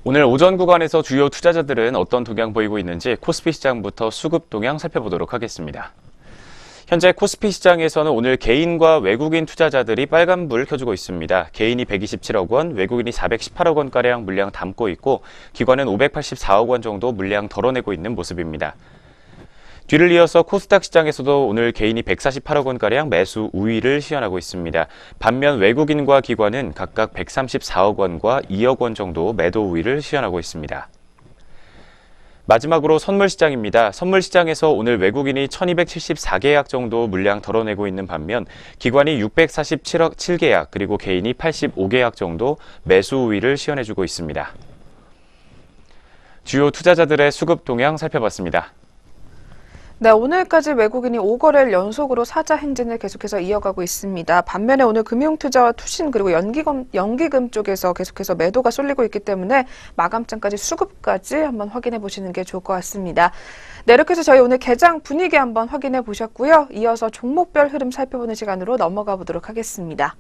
오늘 오전 구간에서 주요 투자자들은 어떤 동향 보이고 있는지 코스피 시장부터 수급 동향 살펴보도록 하겠습니다. 현재 코스피 시장에서는 오늘 개인과 외국인 투자자들이 빨간불 켜주고 있습니다. 개인이 127억 원, 외국인이 418억 원가량 물량 담고 있고 기관은 584억 원 정도 물량 덜어내고 있는 모습입니다. 뒤를 이어서 코스닥 시장에서도 오늘 개인이 148억 원가량 매수 우위를 시현하고 있습니다. 반면 외국인과 기관은 각각 134억 원과 2억 원 정도 매도 우위를 시현하고 있습니다. 마지막으로 선물시장입니다. 선물시장에서 오늘 외국인이 1274계약 정도 물량 덜어내고 있는 반면 기관이 647계약 그리고 개인이 85계약 정도 매수 우위를 시현해주고 있습니다. 주요 투자자들의 수급 동향 살펴봤습니다. 네, 오늘까지 외국인이 5거래일 연속으로 사자 행진을 계속해서 이어가고 있습니다. 반면에 오늘 금융투자와 투신 그리고 연기금 쪽에서 계속해서 매도가 쏠리고 있기 때문에 마감장까지 수급까지 한번 확인해 보시는 게 좋을 것 같습니다. 네, 이렇게 해서 저희 오늘 개장 분위기 한번 확인해 보셨고요. 이어서 종목별 흐름 살펴보는 시간으로 넘어가 보도록 하겠습니다.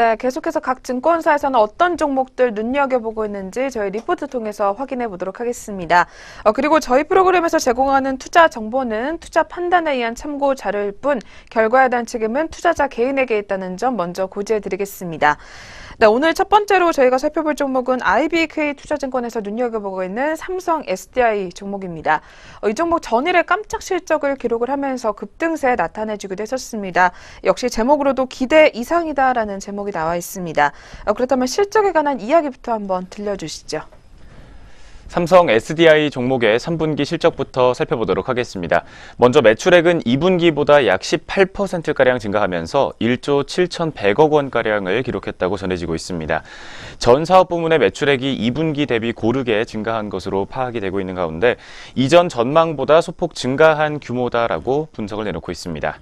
네, 계속해서 각 증권사에서는 어떤 종목들 눈여겨보고 있는지 저희 리포트 통해서 확인해 보도록 하겠습니다. 그리고 저희 프로그램에서 제공하는 투자 정보는 투자 판단에 의한 참고 자료일 뿐 결과에 대한 책임은 투자자 개인에게 있다는 점 먼저 고지해 드리겠습니다. 네, 오늘 첫 번째로 저희가 살펴볼 종목은 IBK 투자증권에서 눈여겨보고 있는 삼성 SDI 종목입니다. 이 종목 전일에 깜짝 실적을 기록을 하면서 급등세 나타내주기도 했었습니다. 역시 제목으로도 기대 이상이다라는 제목이 나와 있습니다. 그렇다면 실적에 관한 이야기부터 한번 들려주시죠. 삼성 SDI 종목의 3분기 실적부터 살펴보도록 하겠습니다. 먼저 매출액은 2분기보다 약 18%가량 증가하면서 1조 7,100억 원가량을 기록했다고 전해지고 있습니다. 전 사업 부문의 매출액이 2분기 대비 고르게 증가한 것으로 파악이 되고 있는 가운데 이전 전망보다 소폭 증가한 규모다라고 분석을 내놓고 있습니다.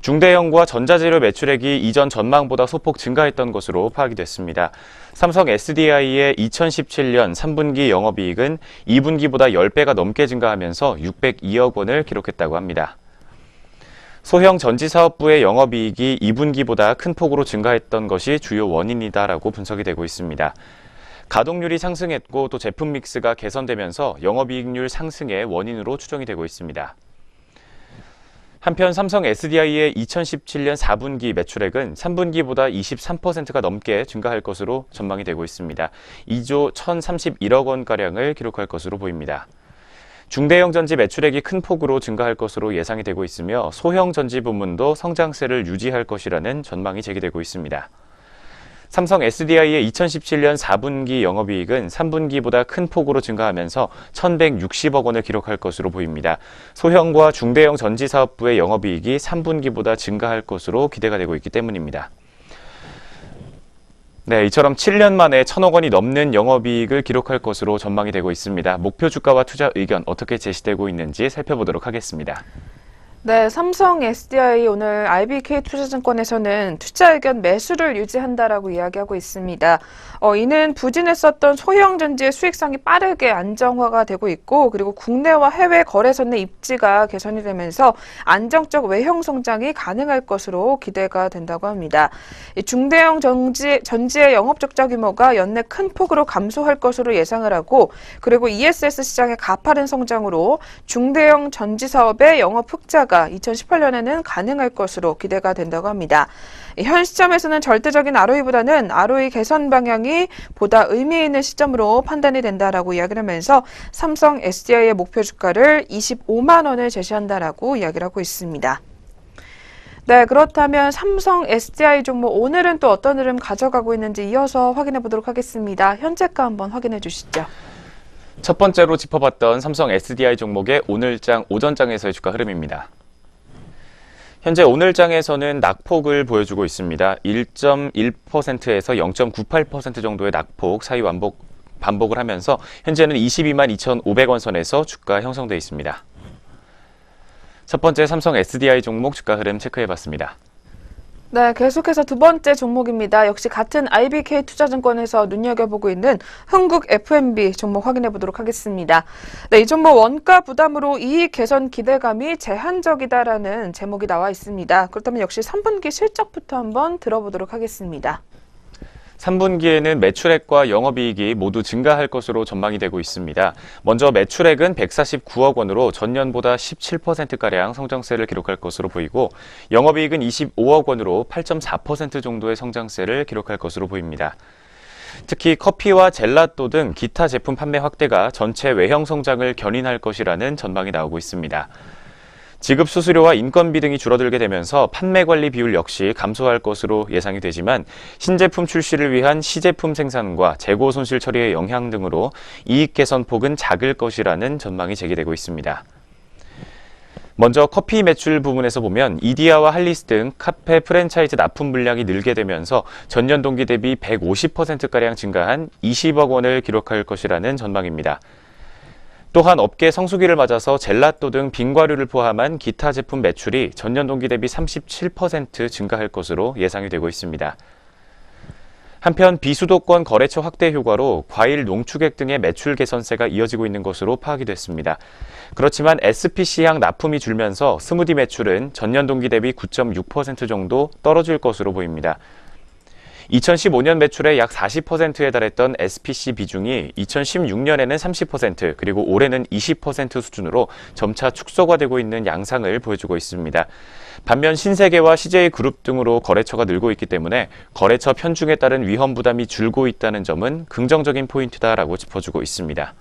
중대형과 전자재료 매출액이 이전 전망보다 소폭 증가했던 것으로 파악이 됐습니다. 삼성 SDI의 2017년 3분기 영업이익은 2분기보다 10배가 넘게 증가하면서 602억 원을 기록했다고 합니다. 소형 전지사업부의 영업이익이 2분기보다 큰 폭으로 증가했던 것이 주요 원인이다라고 분석이 되고 있습니다. 가동률이 상승했고 또 제품 믹스가 개선되면서 영업이익률 상승의 원인으로 추정이 되고 있습니다. 한편 삼성 SDI의 2017년 4분기 매출액은 3분기보다 23%가 넘게 증가할 것으로 전망이 되고 있습니다. 2조 1,031억 원가량을 기록할 것으로 보입니다. 중대형 전지 매출액이 큰 폭으로 증가할 것으로 예상이 되고 있으며 소형 전지 부문도 성장세를 유지할 것이라는 전망이 제기되고 있습니다. 삼성 SDI의 2017년 4분기 영업이익은 3분기보다 큰 폭으로 증가하면서 1,160억 원을 기록할 것으로 보입니다. 소형과 중대형 전지사업부의 영업이익이 3분기보다 증가할 것으로 기대가 되고 있기 때문입니다. 네, 이처럼 7년 만에 1,000억 원이 넘는 영업이익을 기록할 것으로 전망이 되고 있습니다. 목표 주가와 투자 의견 어떻게 제시되고 있는지 살펴보도록 하겠습니다. 네, 삼성 SDI 오늘 IBK 투자증권에서는 투자 의견 매수를 유지한다라고 이야기하고 있습니다. 이는 부진했었던 소형 전지의 수익성이 빠르게 안정화가 되고 있고 그리고 국내와 해외 거래소 내 입지가 개선이 되면서 안정적 외형 성장이 가능할 것으로 기대가 된다고 합니다. 중대형 전지의 영업 적자 규모가 연내 큰 폭으로 감소할 것으로 예상을 하고 그리고 ESS 시장의 가파른 성장으로 중대형 전지 사업의 영업 흑자가 2018년에는 가능할 것으로 기대가 된다고 합니다. 현 시점에서는 절대적인 ROE보다는 ROE 개선 방향이 보다 의미 있는 시점으로 판단이 된다라고 이야기를 하면서 삼성 SDI의 목표 주가를 25만 원을 제시한다라고 이야기를 하고 있습니다. 네, 그렇다면 삼성 SDI 종목 오늘은 또 어떤 흐름 가져가고 있는지 이어서 확인해 보도록 하겠습니다. 현재가 한번 확인해 주시죠. 첫 번째로 짚어봤던 삼성 SDI 종목의 오늘장 오전장에서의 주가 흐름입니다. 현재 오늘장에서는 낙폭을 보여주고 있습니다. 1.1%에서 0.98% 정도의 낙폭 사이 반복을 하면서 현재는 22만 2,500원 선에서 주가 형성되어 있습니다. 첫 번째 삼성 SDI 종목 주가 흐름 체크해봤습니다. 네, 계속해서 두 번째 종목입니다. 역시 같은 IBK 투자증권에서 눈여겨보고 있는 흥국 F&B 종목 확인해 보도록 하겠습니다. 네, 이 종목 원가 부담으로 이익 개선 기대감이 제한적이다라는 제목이 나와 있습니다. 그렇다면 역시 3분기 실적부터 한번 들어보도록 하겠습니다. 3분기에는 매출액과 영업이익이 모두 증가할 것으로 전망이 되고 있습니다. 먼저 매출액은 149억 원으로 전년보다 17%가량 성장세를 기록할 것으로 보이고 영업이익은 25억 원으로 8.4% 정도의 성장세를 기록할 것으로 보입니다. 특히 커피와 젤라또 등 기타 제품 판매 확대가 전체 외형 성장을 견인할 것이라는 전망이 나오고 있습니다. 지급 수수료와 인건비 등이 줄어들게 되면서 판매 관리 비율 역시 감소할 것으로 예상이 되지만 신제품 출시를 위한 시제품 생산과 재고 손실 처리의 영향 등으로 이익 개선 폭은 작을 것이라는 전망이 제기되고 있습니다. 먼저 커피 매출 부분에서 보면 이디야와 할리스 등 카페 프랜차이즈 납품 물량이 늘게 되면서 전년 동기 대비 150%가량 증가한 20억 원을 기록할 것이라는 전망입니다. 또한 업계 성수기를 맞아서 젤라또 등 빙과류를 포함한 기타 제품 매출이 전년 동기 대비 37% 증가할 것으로 예상이 되고 있습니다. 한편 비수도권 거래처 확대 효과로 과일, 농축액 등의 매출 개선세가 이어지고 있는 것으로 파악이 됐습니다. 그렇지만 SPC향 납품이 줄면서 스무디 매출은 전년 동기 대비 9.6% 정도 떨어질 것으로 보입니다. 2015년 매출의 약 40%에 달했던 SPC 비중이 2016년에는 30%, 그리고 올해는 20% 수준으로 점차 축소가 되고 있는 양상을 보여주고 있습니다. 반면 신세계와 CJ그룹 등으로 거래처가 늘고 있기 때문에 거래처 편중에 따른 위험 부담이 줄고 있다는 점은 긍정적인 포인트다라고 짚어주고 있습니다.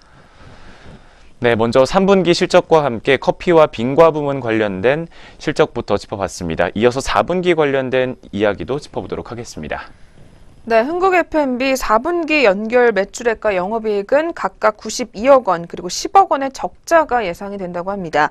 네, 먼저 3분기 실적과 함께 커피와 빙과 부문 관련된 실적부터 짚어봤습니다. 이어서 4분기 관련된 이야기도 짚어보도록 하겠습니다. 네, 흥국 F&B 4분기 연결 매출액과 영업이익은 각각 92억 원, 그리고 10억 원의 적자가 예상이 된다고 합니다.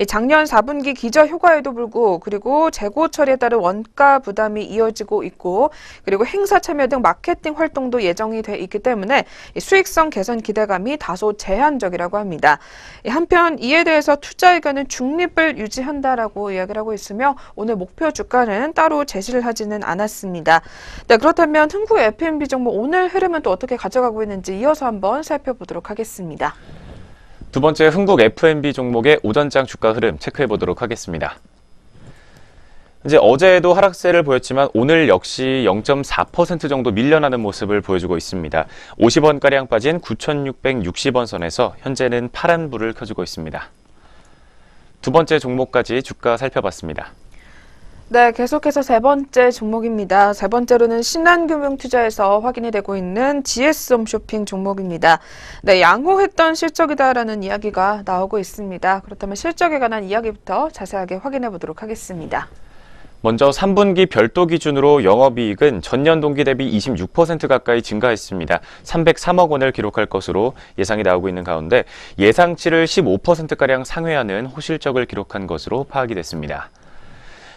작년 4분기 기저 효과에도 불구하고, 그리고 재고 처리에 따른 원가 부담이 이어지고 있고, 그리고 행사 참여 등 마케팅 활동도 예정이 돼 있기 때문에 수익성 개선 기대감이 다소 제한적이라고 합니다. 한편 이에 대해서 투자 의견은 중립을 유지한다라고 이야기를 하고 있으며, 오늘 목표 주가는 따로 제시를 하지는 않았습니다. 네, 그렇다면 흥국 F&B 종목 오늘 흐름은 또 어떻게 가져가고 있는지 이어서 한번 살펴보도록 하겠습니다. 두 번째 흥국 F&B 종목의 오전장 주가 흐름 체크해 보도록 하겠습니다. 이제 어제도 하락세를 보였지만 오늘 역시 0.4% 정도 밀려나는 모습을 보여주고 있습니다. 50원가량 빠진 9,660원 선에서 현재는 파란 불을 켜주고 있습니다. 두 번째 종목까지 주가 살펴봤습니다. 네, 계속해서 세 번째 종목입니다. 세 번째로는 신한금융투자에서 확인이 되고 있는 GS홈쇼핑 종목입니다. 네, 양호했던 실적이다라는 이야기가 나오고 있습니다. 그렇다면 실적에 관한 이야기부터 자세하게 확인해 보도록 하겠습니다. 먼저 3분기 별도 기준으로 영업이익은 전년 동기 대비 26% 가까이 증가했습니다. 303억 원을 기록할 것으로 예상이 나오고 있는 가운데 예상치를 15%가량 상회하는 호실적을 기록한 것으로 파악이 됐습니다.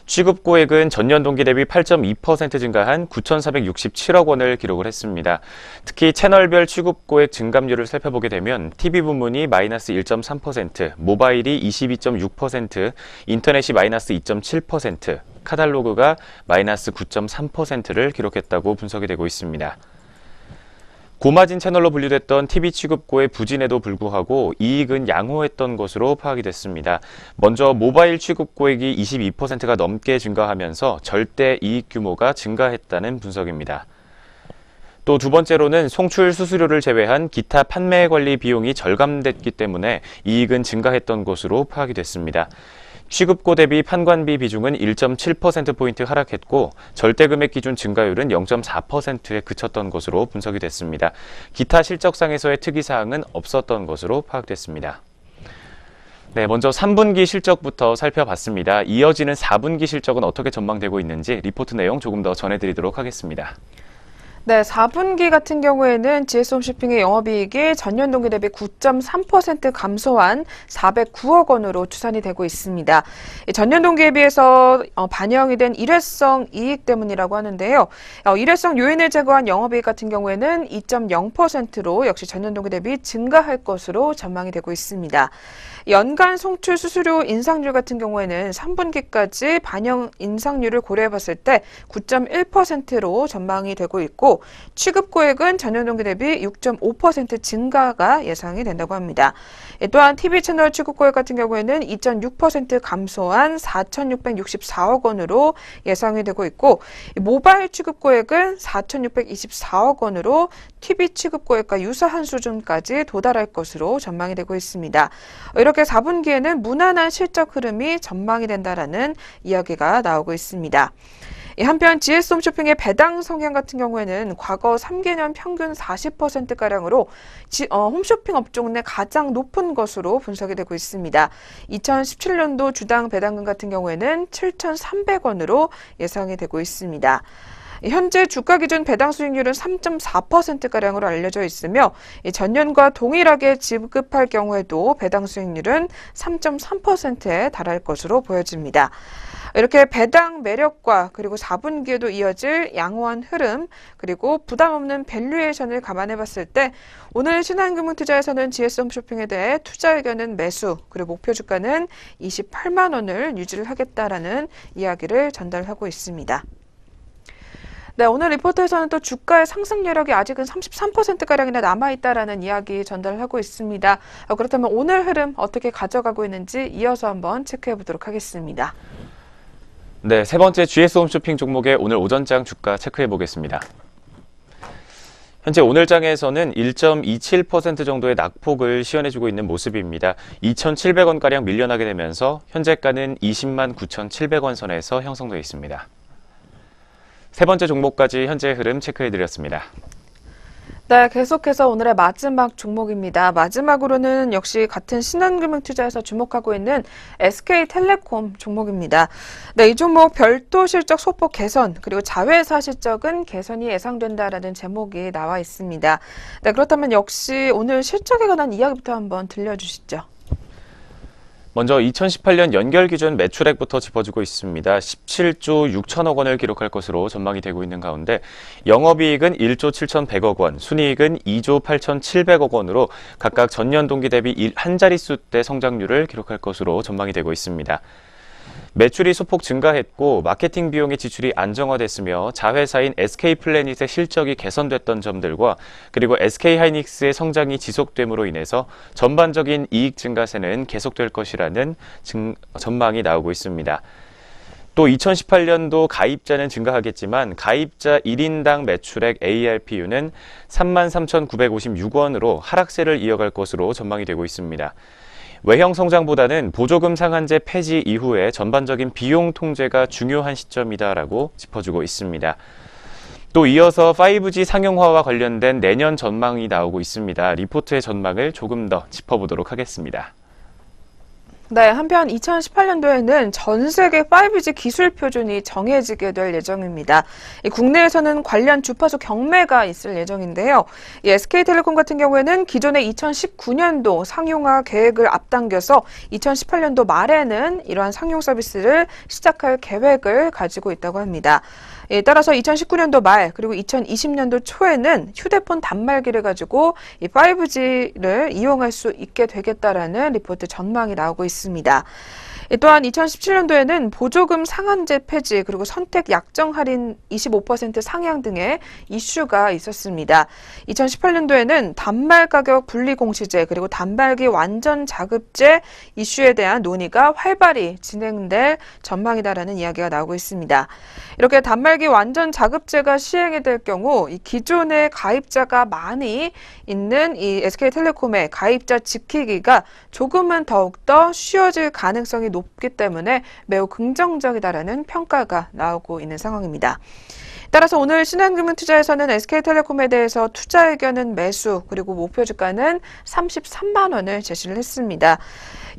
취급고액은 전년 동기 대비 8.2% 증가한 9,467억 원을 기록을 했습니다. 특히 채널별 취급고액 증감률을 살펴보게 되면 TV 부문이 마이너스 1.3%, 모바일이 22.6%, 인터넷이 마이너스 2.7%, 카탈로그가 마이너스 9.3%를 기록했다고 분석이 되고 있습니다. 고마진 채널로 분류됐던 TV 취급고의 부진에도 불구하고 이익은 양호했던 것으로 파악이 됐습니다. 먼저 모바일 취급고액이 22%가 넘게 증가하면서 절대 이익 규모가 증가했다는 분석입니다. 또 두 번째로는 송출 수수료를 제외한 기타 판매 관리 비용이 절감됐기 때문에 이익은 증가했던 것으로 파악이 됐습니다. 취급고 대비 판관비 비중은 1.7%포인트 하락했고 절대금액 기준 증가율은 0.4%에 그쳤던 것으로 분석이 됐습니다. 기타 실적상에서의 특이사항은 없었던 것으로 파악됐습니다. 네, 먼저 3분기 실적부터 살펴봤습니다. 이어지는 4분기 실적은 어떻게 전망되고 있는지 리포트 내용 조금 더 전해드리도록 하겠습니다. 네, 4분기 같은 경우에는 GS홈쇼핑의 영업이익이 전년 동기 대비 9.3% 감소한 409억 원으로 추산이 되고 있습니다. 전년 동기에 비해서 반영이 된 일회성 이익 때문이라고 하는데요. 일회성 요인을 제거한 영업이익 같은 경우에는 2.0%로 역시 전년 동기 대비 증가할 것으로 전망이 되고 있습니다. 연간 송출 수수료 인상률 같은 경우에는 3분기까지 반영 인상률을 고려해 봤을 때 9.1%로 전망이 되고 있고 취급고액은 전년 동기 대비 6.5% 증가가 예상이 된다고 합니다. 또한 TV 채널 취급고액 같은 경우에는 2.6% 감소한 4,664억 원으로 예상이 되고 있고 모바일 취급고액은 4,624억 원으로 TV 취급고액과 유사한 수준까지 도달할 것으로 전망이 되고 있습니다. 이렇게 4분기에는 무난한 실적 흐름이 전망이 된다라는 이야기가 나오고 있습니다. 한편 GS홈쇼핑의 배당 성향 같은 경우에는 과거 3개년 평균 40%가량으로 홈쇼핑 업종 내 가장 높은 것으로 분석이 되고 있습니다. 2017년도 주당 배당금 같은 경우에는 7,300원으로 예상이 되고 있습니다. 현재 주가 기준 배당 수익률은 3.4%가량으로 알려져 있으며 전년과 동일하게 지급할 경우에도 배당 수익률은 3.3%에 달할 것으로 보여집니다. 이렇게 배당 매력과 그리고 4분기에도 이어질 양호한 흐름 그리고 부담 없는 밸류에이션을 감안해 봤을 때 오늘 신한금융투자에서는 GS홈쇼핑에 대해 투자 의견은 매수 그리고 목표 주가는 28만 원을 유지를 하겠다라는 이야기를 전달하고 있습니다. 네, 오늘 리포트에서는 또 주가의 상승 여력이 아직은 33%가량이나 남아있다라는 이야기 전달하고 있습니다. 그렇다면 오늘 흐름 어떻게 가져가고 있는지 이어서 한번 체크해 보도록 하겠습니다. 네, 세 번째 GS홈쇼핑 종목의 오늘 오전장 주가 체크해 보겠습니다. 현재 오늘장에서는 1.27% 정도의 낙폭을 시현해주고 있는 모습입니다. 2,700원가량 밀려나게 되면서 현재가는 20만 9,700원 선에서 형성되어 있습니다. 세 번째 종목까지 현재 흐름 체크해드렸습니다. 네, 계속해서 오늘의 마지막 종목입니다. 마지막으로는 역시 같은 신한금융투자에서 주목하고 있는 SK텔레콤 종목입니다. 네, 이 종목 별도 실적 소폭 개선 그리고 자회사 실적은 개선이 예상된다라는 제목이 나와 있습니다. 네, 그렇다면 역시 오늘 실적에 관한 이야기부터 한번 들려주시죠. 먼저 2018년 연결 기준 매출액부터 짚어주고 있습니다. 17조 6천억 원을 기록할 것으로 전망이 되고 있는 가운데 영업이익은 1조 7,100억 원, 순이익은 2조 8,700억 원으로 각각 전년 동기 대비 한 자릿수대 성장률을 기록할 것으로 전망이 되고 있습니다. 매출이 소폭 증가했고 마케팅 비용의 지출이 안정화됐으며 자회사인 SK플래닛의 실적이 개선됐던 점들과 그리고 SK하이닉스의 성장이 지속됨으로 인해서 전반적인 이익 증가세는 계속될 것이라는 전망이 나오고 있습니다. 또 2018년도 가입자는 증가하겠지만 가입자 1인당 매출액 ARPU는 33,956원으로 하락세를 이어갈 것으로 전망이 되고 있습니다. 외형 성장보다는 보조금 상한제 폐지 이후에 전반적인 비용 통제가 중요한 시점이다라고 짚어주고 있습니다. 또 이어서 5G 상용화와 관련된 내년 전망이 나오고 있습니다. 리포트의 전망을 조금 더 짚어보도록 하겠습니다. 네, 한편 2018년도에는 전 세계 5G 기술 표준이 정해지게 될 예정입니다. 국내에서는 관련 주파수 경매가 있을 예정인데요. SK텔레콤 같은 경우에는 기존의 2019년도 상용화 계획을 앞당겨서 2018년도 말에는 이러한 상용 서비스를 시작할 계획을 가지고 있다고 합니다. 따라서 2019년도 말 그리고 2020년도 초에는 휴대폰 단말기를 가지고 이 5G를 이용할 수 있게 되겠다라는 리포트 전망이 나오고 있습니다. 또한 2017년도에는 보조금 상한제 폐지 그리고 선택 약정 할인 25% 상향 등의 이슈가 있었습니다. 2018년도에는 단말 가격 분리 공시제 그리고 단말기 완전 자급제 이슈에 대한 논의가 활발히 진행될 전망이다라는 이야기가 나오고 있습니다. 이렇게 단말기 완전 자급제가 시행이 될 경우 이 기존의 가입자가 많이 있는 이 SK텔레콤의 가입자 지키기가 조금은 더욱더 쉬워질 가능성이 높기 때문에 매우 긍정적이다라는 평가가 나오고 있는 상황입니다. 따라서 오늘 신한금융투자에서는 SK텔레콤에 대해서 투자 의견은 매수 그리고 목표 주가는 33만 원을 제시를 했습니다.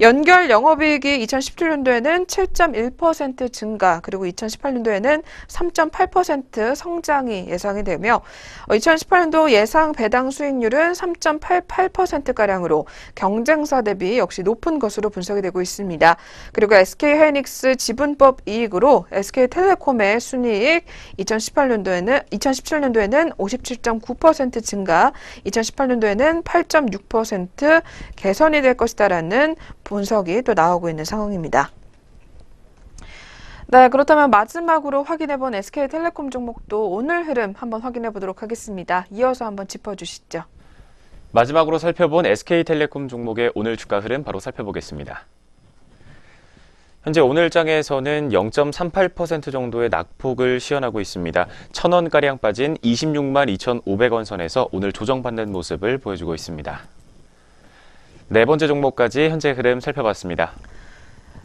연결 영업이익이 2017년도에는 7.1% 증가 그리고 2018년도에는 3.8% 성장이 예상이 되며 2018년도 예상 배당 수익률은 3.88%가량으로 경쟁사 대비 역시 높은 것으로 분석이 되고 있습니다. 그리고 SK하이닉스 지분법 이익으로 SK텔레콤의 순이익 2017년도에는 57.9% 증가, 2018년도에는 8.6% 개선이 될 것이다라는 분석이 또 나오고 있는 상황입니다. 네, 그렇다면 마지막으로 확인해본 SK텔레콤 종목도 오늘 흐름 한번 확인해 보도록 하겠습니다. 이어서 한번 짚어주시죠. 마지막으로 살펴본 SK텔레콤 종목의 오늘 주가 흐름 바로 살펴보겠습니다. 현재 오늘장에서는 0.38% 정도의 낙폭을 시현하고 있습니다. 1,000원가량 빠진 26만 2,500원 선에서 오늘 조정받는 모습을 보여주고 있습니다. 네 번째 종목까지 현재 흐름 살펴봤습니다.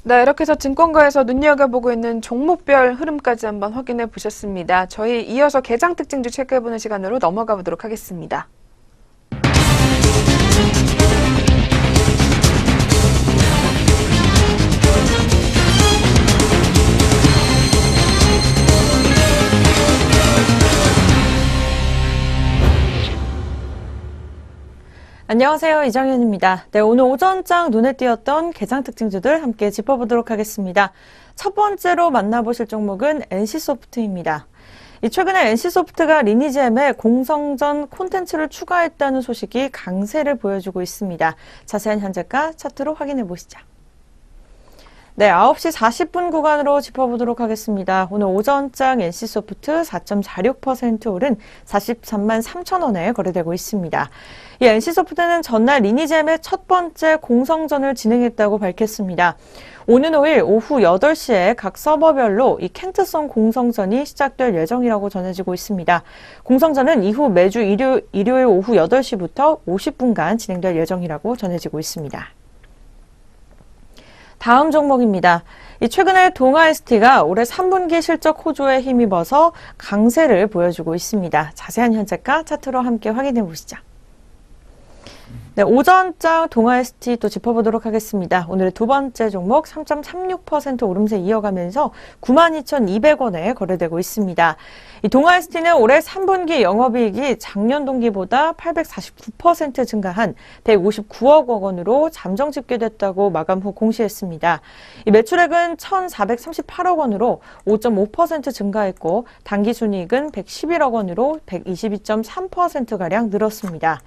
네, 이렇게 해서 증권가에서 눈여겨보고 있는 종목별 흐름까지 한번 확인해 보셨습니다. 저희 이어서 개장 특징주 체크해보는 시간으로 넘어가 보도록 하겠습니다. 안녕하세요. 이정현입니다. 네, 오늘 오전장 눈에 띄었던 개장 특징주들 함께 짚어보도록 하겠습니다. 첫 번째로 만나보실 종목은 NC소프트입니다. 최근에 NC소프트가 리니지M에 공성전 콘텐츠를 추가했다는 소식이 강세를 보여주고 있습니다. 자세한 현재가 차트로 확인해 보시죠. 네, 9시 40분 구간으로 짚어보도록 하겠습니다. 오늘 오전장 NC소프트 4.46% 오른 43만 3천 원에 거래되고 있습니다. 이 NC소프트는 전날 리니잼의 첫 번째 공성전을 진행했다고 밝혔습니다. 오는 5일 오후 8시에 각 서버별로 이 켄트성 공성전이 시작될 예정이라고 전해지고 있습니다. 공성전은 이후 매주 일요일 오후 8시부터 50분간 진행될 예정이라고 전해지고 있습니다. 다음 종목입니다. 최근에 동아ST가 올해 3분기 실적 호조에 힘입어서 강세를 보여주고 있습니다. 자세한 현재가 차트로 함께 확인해 보시죠. 네, 오전장 동아ST 또 짚어보도록 하겠습니다. 오늘의 두 번째 종목 3.36% 오름세 이어가면서 92,200원에 거래되고 있습니다. 이 동아ST는 올해 3분기 영업이익이 작년 동기보다 849% 증가한 159억 원으로 잠정 집계됐다고 마감 후 공시했습니다. 이 매출액은 1,438억 원으로 5.5% 증가했고 당기순이익은 111억 원으로 122.3%가량 늘었습니다.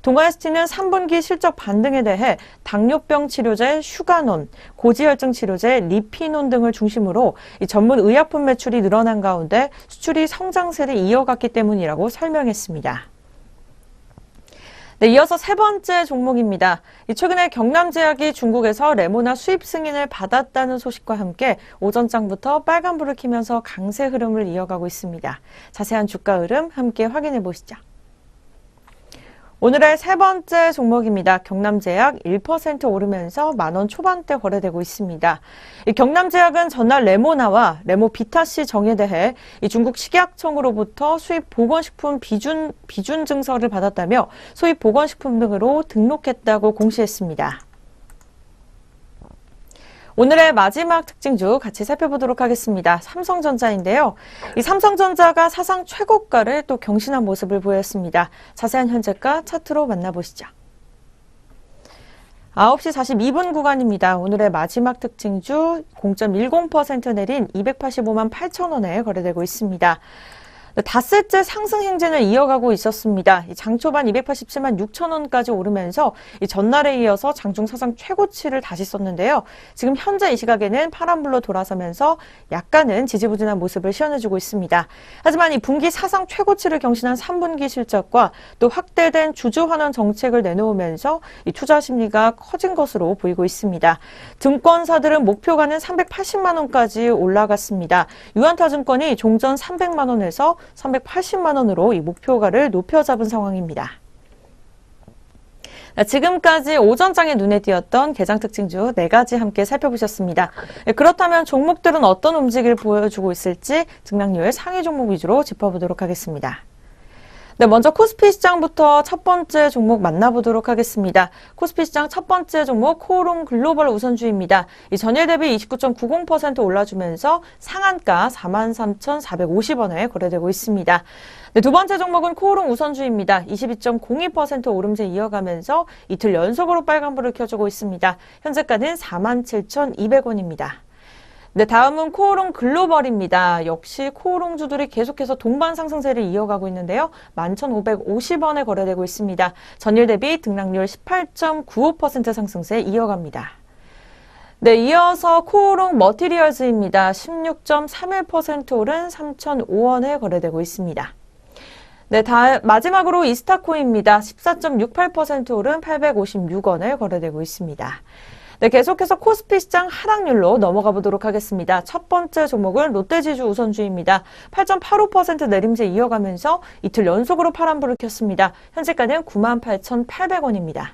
동아ST는 3분기 실적 반등에 대해 당뇨병 치료제 슈가논, 고지혈증 치료제 리피논 등을 중심으로 이 전문 의약품 매출이 늘어난 가운데 수출이 성장세를 이어갔기 때문이라고 설명했습니다. 네, 이어서 세 번째 종목입니다. 최근에 경남제약이 중국에서 레모나 수입 승인을 받았다는 소식과 함께 오전장부터 빨간불을 켜면서 강세 흐름을 이어가고 있습니다. 자세한 주가 흐름 함께 확인해 보시죠. 오늘의 세 번째 종목입니다. 경남제약 1% 오르면서 만원 초반대 거래되고 있습니다. 경남제약은 전날 레모나와 레모비타C 정에 대해 중국 식약청으로부터 수입 보건식품 비준 증서를 받았다며 수입 보건식품 등으로 등록했다고 공시했습니다. 오늘의 마지막 특징주 같이 살펴보도록 하겠습니다. 삼성전자인데요. 이 삼성전자가 사상 최고가를 또 경신한 모습을 보였습니다. 자세한 현재가 차트로 만나보시죠. 9시 42분 구간입니다. 오늘의 마지막 특징주 0.10% 내린 285만 8천 원에 거래되고 있습니다. 닷새째 상승 행진을 이어가고 있었습니다. 장 초반 287만 6천 원까지 오르면서 전날에 이어서 장중 사상 최고치를 다시 썼는데요. 지금 현재 이 시각에는 파란불로 돌아서면서 약간은 지지부진한 모습을 시연해주고 있습니다. 하지만 이 분기 사상 최고치를 경신한 3분기 실적과 또 확대된 주주환원 정책을 내놓으면서 이 투자 심리가 커진 것으로 보이고 있습니다. 증권사들은 목표가는 380만 원까지 올라갔습니다. 유한타증권이 종전 300만 원에서 380만 원으로 이 목표가를 높여 잡은 상황입니다. 지금까지 오전장에 눈에 띄었던 개장 특징주 4가지 함께 살펴보셨습니다. 그렇다면 종목들은 어떤 움직임을 보여주고 있을지 증락률 상위 종목 위주로 짚어보도록 하겠습니다. 네, 먼저 코스피 시장부터 첫 번째 종목 만나보도록 하겠습니다. 코스피 시장 첫 번째 종목 코오롱 글로벌 우선주입니다. 이 전일 대비 29.90% 올라주면서 상한가 43,450원에 거래되고 있습니다. 네, 두 번째 종목은 코오롱 우선주입니다. 22.02% 오름세 이어가면서 이틀 연속으로 빨간불을 켜주고 있습니다. 현재가는 47,200원입니다. 네, 다음은 코오롱 글로벌입니다. 역시 코오롱주들이 계속해서 동반 상승세를 이어가고 있는데요. 11,550원에 거래되고 있습니다. 전일 대비 등락률 18.95% 상승세 이어갑니다. 네, 이어서 코오롱 머티리얼즈입니다. 16.31% 오른 3,005원에 거래되고 있습니다. 네, 마지막으로 이스타코입니다. 14.68% 오른 856원에 거래되고 있습니다. 네, 계속해서 코스피 시장 하락률로 넘어가 보도록 하겠습니다. 첫 번째 종목은 롯데지주 우선주입니다. 8.85% 내림세 이어가면서 이틀 연속으로 파란불을 켰습니다. 현재가는 98,800원입니다.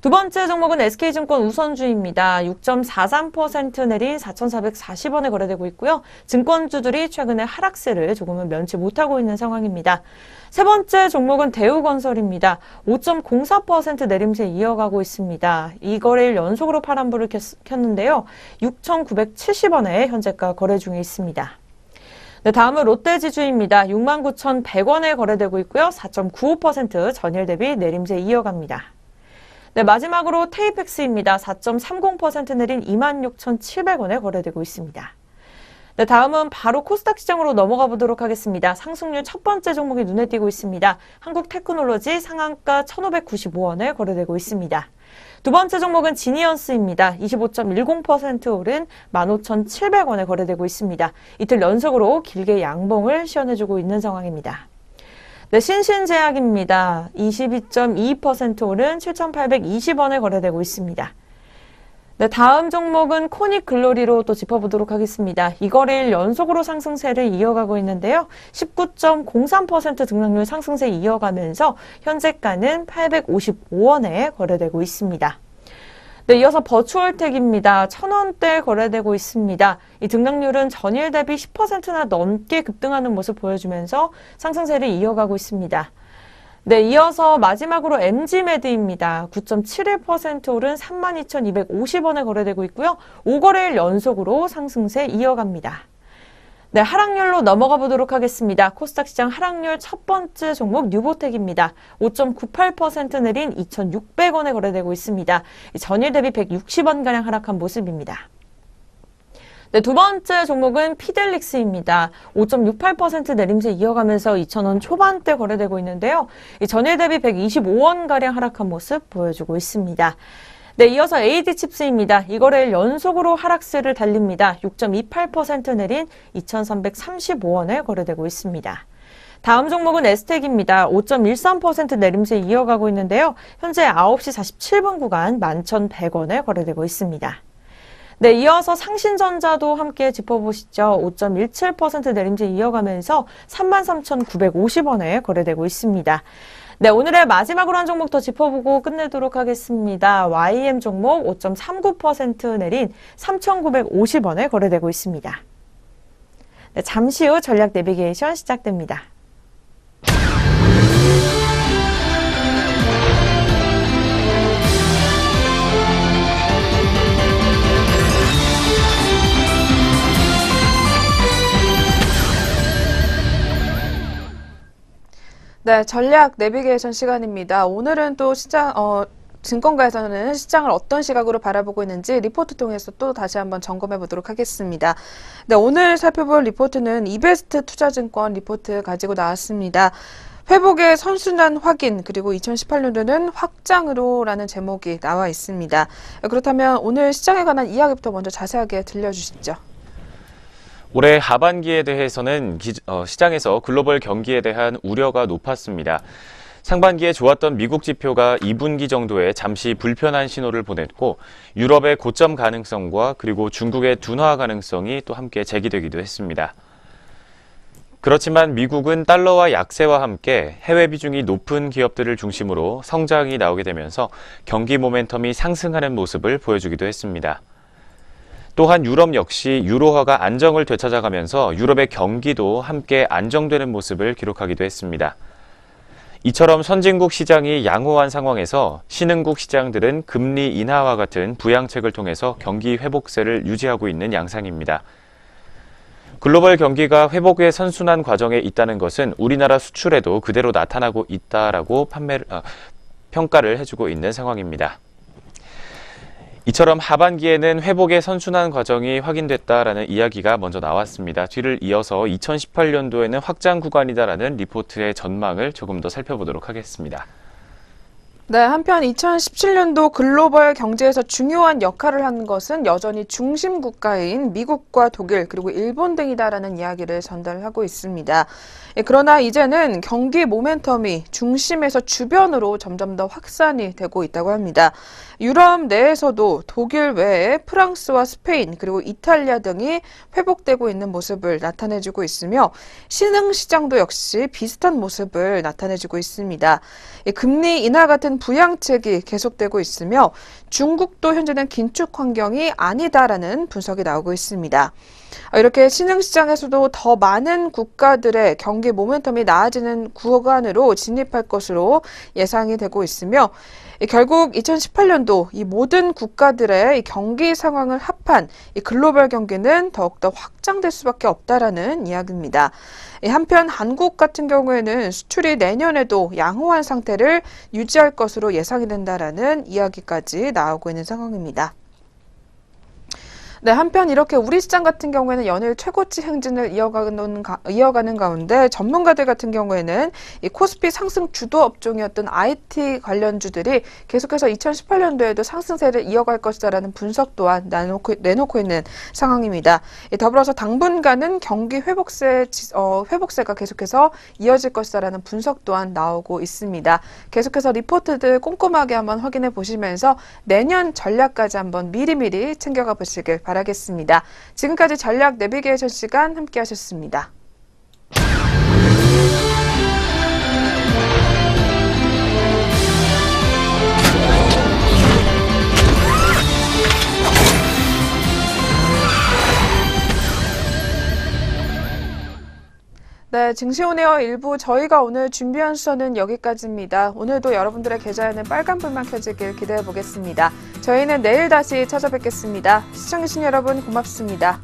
두 번째 종목은 SK증권 우선주입니다. 6.43% 내린 4,440원에 거래되고 있고요. 증권주들이 최근에 하락세를 조금은 면치 못하고 있는 상황입니다. 세 번째 종목은 대우건설입니다. 5.04% 내림세 이어가고 있습니다. 이 거래일 연속으로 파란불을 켰는데요. 6,970원에 현재가 거래 중에 있습니다. 네, 다음은 롯데지주입니다. 69,100원에 거래되고 있고요. 4.95% 전일 대비 내림세 이어갑니다. 네, 마지막으로 테이펙스입니다. 4.30% 내린 26,700원에 거래되고 있습니다. 네, 다음은 바로 코스닥 시장으로 넘어가 보도록 하겠습니다. 상승률 첫 번째 종목이 눈에 띄고 있습니다. 한국테크놀로지 상한가 1,595원에 거래되고 있습니다. 두 번째 종목은 지니언스입니다. 25.10% 오른 15,700원에 거래되고 있습니다. 이틀 연속으로 길게 양봉을 시연해주고 있는 상황입니다. 네, 신신제약입니다. 22.22% 오른 7,820원에 거래되고 있습니다. 네, 다음 종목은 코닉 글로리로 또 짚어보도록 하겠습니다. 이 거래일 연속으로 상승세를 이어가고 있는데요. 19.03% 등락률 상승세 이어가면서 현재가는 855원에 거래되고 있습니다. 네, 이어서 버추얼텍입니다. 1,000원대 거래되고 있습니다. 이 등락률은 전일 대비 10%나 넘게 급등하는 모습 보여주면서 상승세를 이어가고 있습니다. 네, 이어서 마지막으로 MG메드입니다. 9.71% 오른 32,250원에 거래되고 있고요. 5거래일 연속으로 상승세 이어갑니다. 네, 하락률로 넘어가 보도록 하겠습니다. 코스닥 시장 하락률 첫 번째 종목 뉴보텍입니다. 5.98% 내린 2,600원에 거래되고 있습니다. 전일 대비 160원가량 하락한 모습입니다. 네, 두 번째 종목은 피델릭스입니다. 5.68% 내림세 이어가면서 2,000원 초반대 거래되고 있는데요. 전일 대비 125원가량 하락한 모습 보여주고 있습니다. 네, 이어서 AD칩스입니다. 이 거래일 연속으로 하락세를 달립니다. 6.28% 내린 2,335원에 거래되고 있습니다. 다음 종목은 에스텍입니다. 5.13% 내림세 이어가고 있는데요. 현재 9시 47분 구간 11,100원에 거래되고 있습니다. 네, 이어서 상신전자도 함께 짚어보시죠. 5.17% 내림세 이어가면서 33,950원에 거래되고 있습니다. 네, 오늘의 마지막으로 한 종목 더 짚어보고 끝내도록 하겠습니다. YM 종목 5.39% 내린 3,950원에 거래되고 있습니다. 네, 잠시 후 전략 내비게이션 시작됩니다. 네, 전략 내비게이션 시간입니다. 오늘은 또 증권가에서는 시장을 어떤 시각으로 바라보고 있는지 리포트 통해서 또 다시 한번 점검해 보도록 하겠습니다. 네, 오늘 살펴볼 리포트는 이베스트 투자증권 리포트 가지고 나왔습니다. 회복의 선순환 확인, 그리고 2018년도는 확장으로라는 제목이 나와 있습니다. 그렇다면 오늘 시장에 관한 이야기부터 먼저 자세하게 들려주시죠. 올해 하반기에 대해서는 시장에서 글로벌 경기에 대한 우려가 높았습니다. 상반기에 좋았던 미국 지표가 2분기 정도에 잠시 불편한 신호를 보냈고 유럽의 고점 가능성과 그리고 중국의 둔화 가능성이 또 함께 제기되기도 했습니다. 그렇지만 미국은 달러와 약세와 함께 해외 비중이 높은 기업들을 중심으로 성장이 나오게 되면서 경기 모멘텀이 상승하는 모습을 보여주기도 했습니다. 또한 유럽 역시 유로화가 안정을 되찾아가면서 유럽의 경기도 함께 안정되는 모습을 기록하기도 했습니다. 이처럼 선진국 시장이 양호한 상황에서 신흥국 시장들은 금리 인하와 같은 부양책을 통해서 경기 회복세를 유지하고 있는 양상입니다. 글로벌 경기가 회복의 선순환 과정에 있다는 것은 우리나라 수출에도 그대로 나타나고 있다라고 평가를 해주고 있는 상황입니다. 이처럼 하반기에는 회복의 선순환 과정이 확인됐다라는 이야기가 먼저 나왔습니다. 뒤를 이어서 2018년도에는 확장 구간이다라는 리포트의 전망을 조금 더 살펴보도록 하겠습니다. 네, 한편 2017년도 글로벌 경제에서 중요한 역할을 한 것은 여전히 중심 국가인 미국과 독일 그리고 일본 등이다라는 이야기를 전달하고 있습니다. 그러나 이제는 경기 모멘텀이 중심에서 주변으로 점점 더 확산이 되고 있다고 합니다. 유럽 내에서도 독일 외에 프랑스와 스페인 그리고 이탈리아 등이 회복되고 있는 모습을 나타내주고 있으며 신흥시장도 역시 비슷한 모습을 나타내주고 있습니다. 금리 인하 같은 부양책이 계속되고 있으며 중국도 현재는 긴축 환경이 아니다라는 분석이 나오고 있습니다. 이렇게 신흥시장에서도 더 많은 국가들의 경기 모멘텀이 나아지는 구간으로 진입할 것으로 예상이 되고 있으며 결국 2018년도 이 모든 국가들의 이 경기 상황을 합한 이 글로벌 경기는 더욱더 확장될 수밖에 없다라는 이야기입니다. 한편 한국 같은 경우에는 수출이 내년에도 양호한 상태를 유지할 것으로 예상이 된다라는 이야기까지 나오고 있는 상황입니다. 네, 한편 이렇게 우리 시장 같은 경우에는 연일 최고치 행진을 이어가는 가운데 전문가들 같은 경우에는 이 코스피 상승 주도 업종이었던 IT 관련주들이 계속해서 2018년도에도 상승세를 이어갈 것이다라는 분석 또한 내놓고 있는 상황입니다. 더불어서 당분간은 경기 회복세가 계속해서 이어질 것이다라는 분석 또한 나오고 있습니다. 계속해서 리포트들 꼼꼼하게 한번 확인해 보시면서 내년 전략까지 한번 미리미리 챙겨가 보시길 바라겠습니다. 지금까지 전략 내비게이션 시간 함께 하셨습니다. 네, 증시온에어 1부 저희가 오늘 준비한 수서는 여기까지입니다. 오늘도 여러분들의 계좌에는 빨간불만 켜지길 기대해 보겠습니다. 저희는 내일 다시 찾아뵙겠습니다. 시청해주신 여러분 고맙습니다.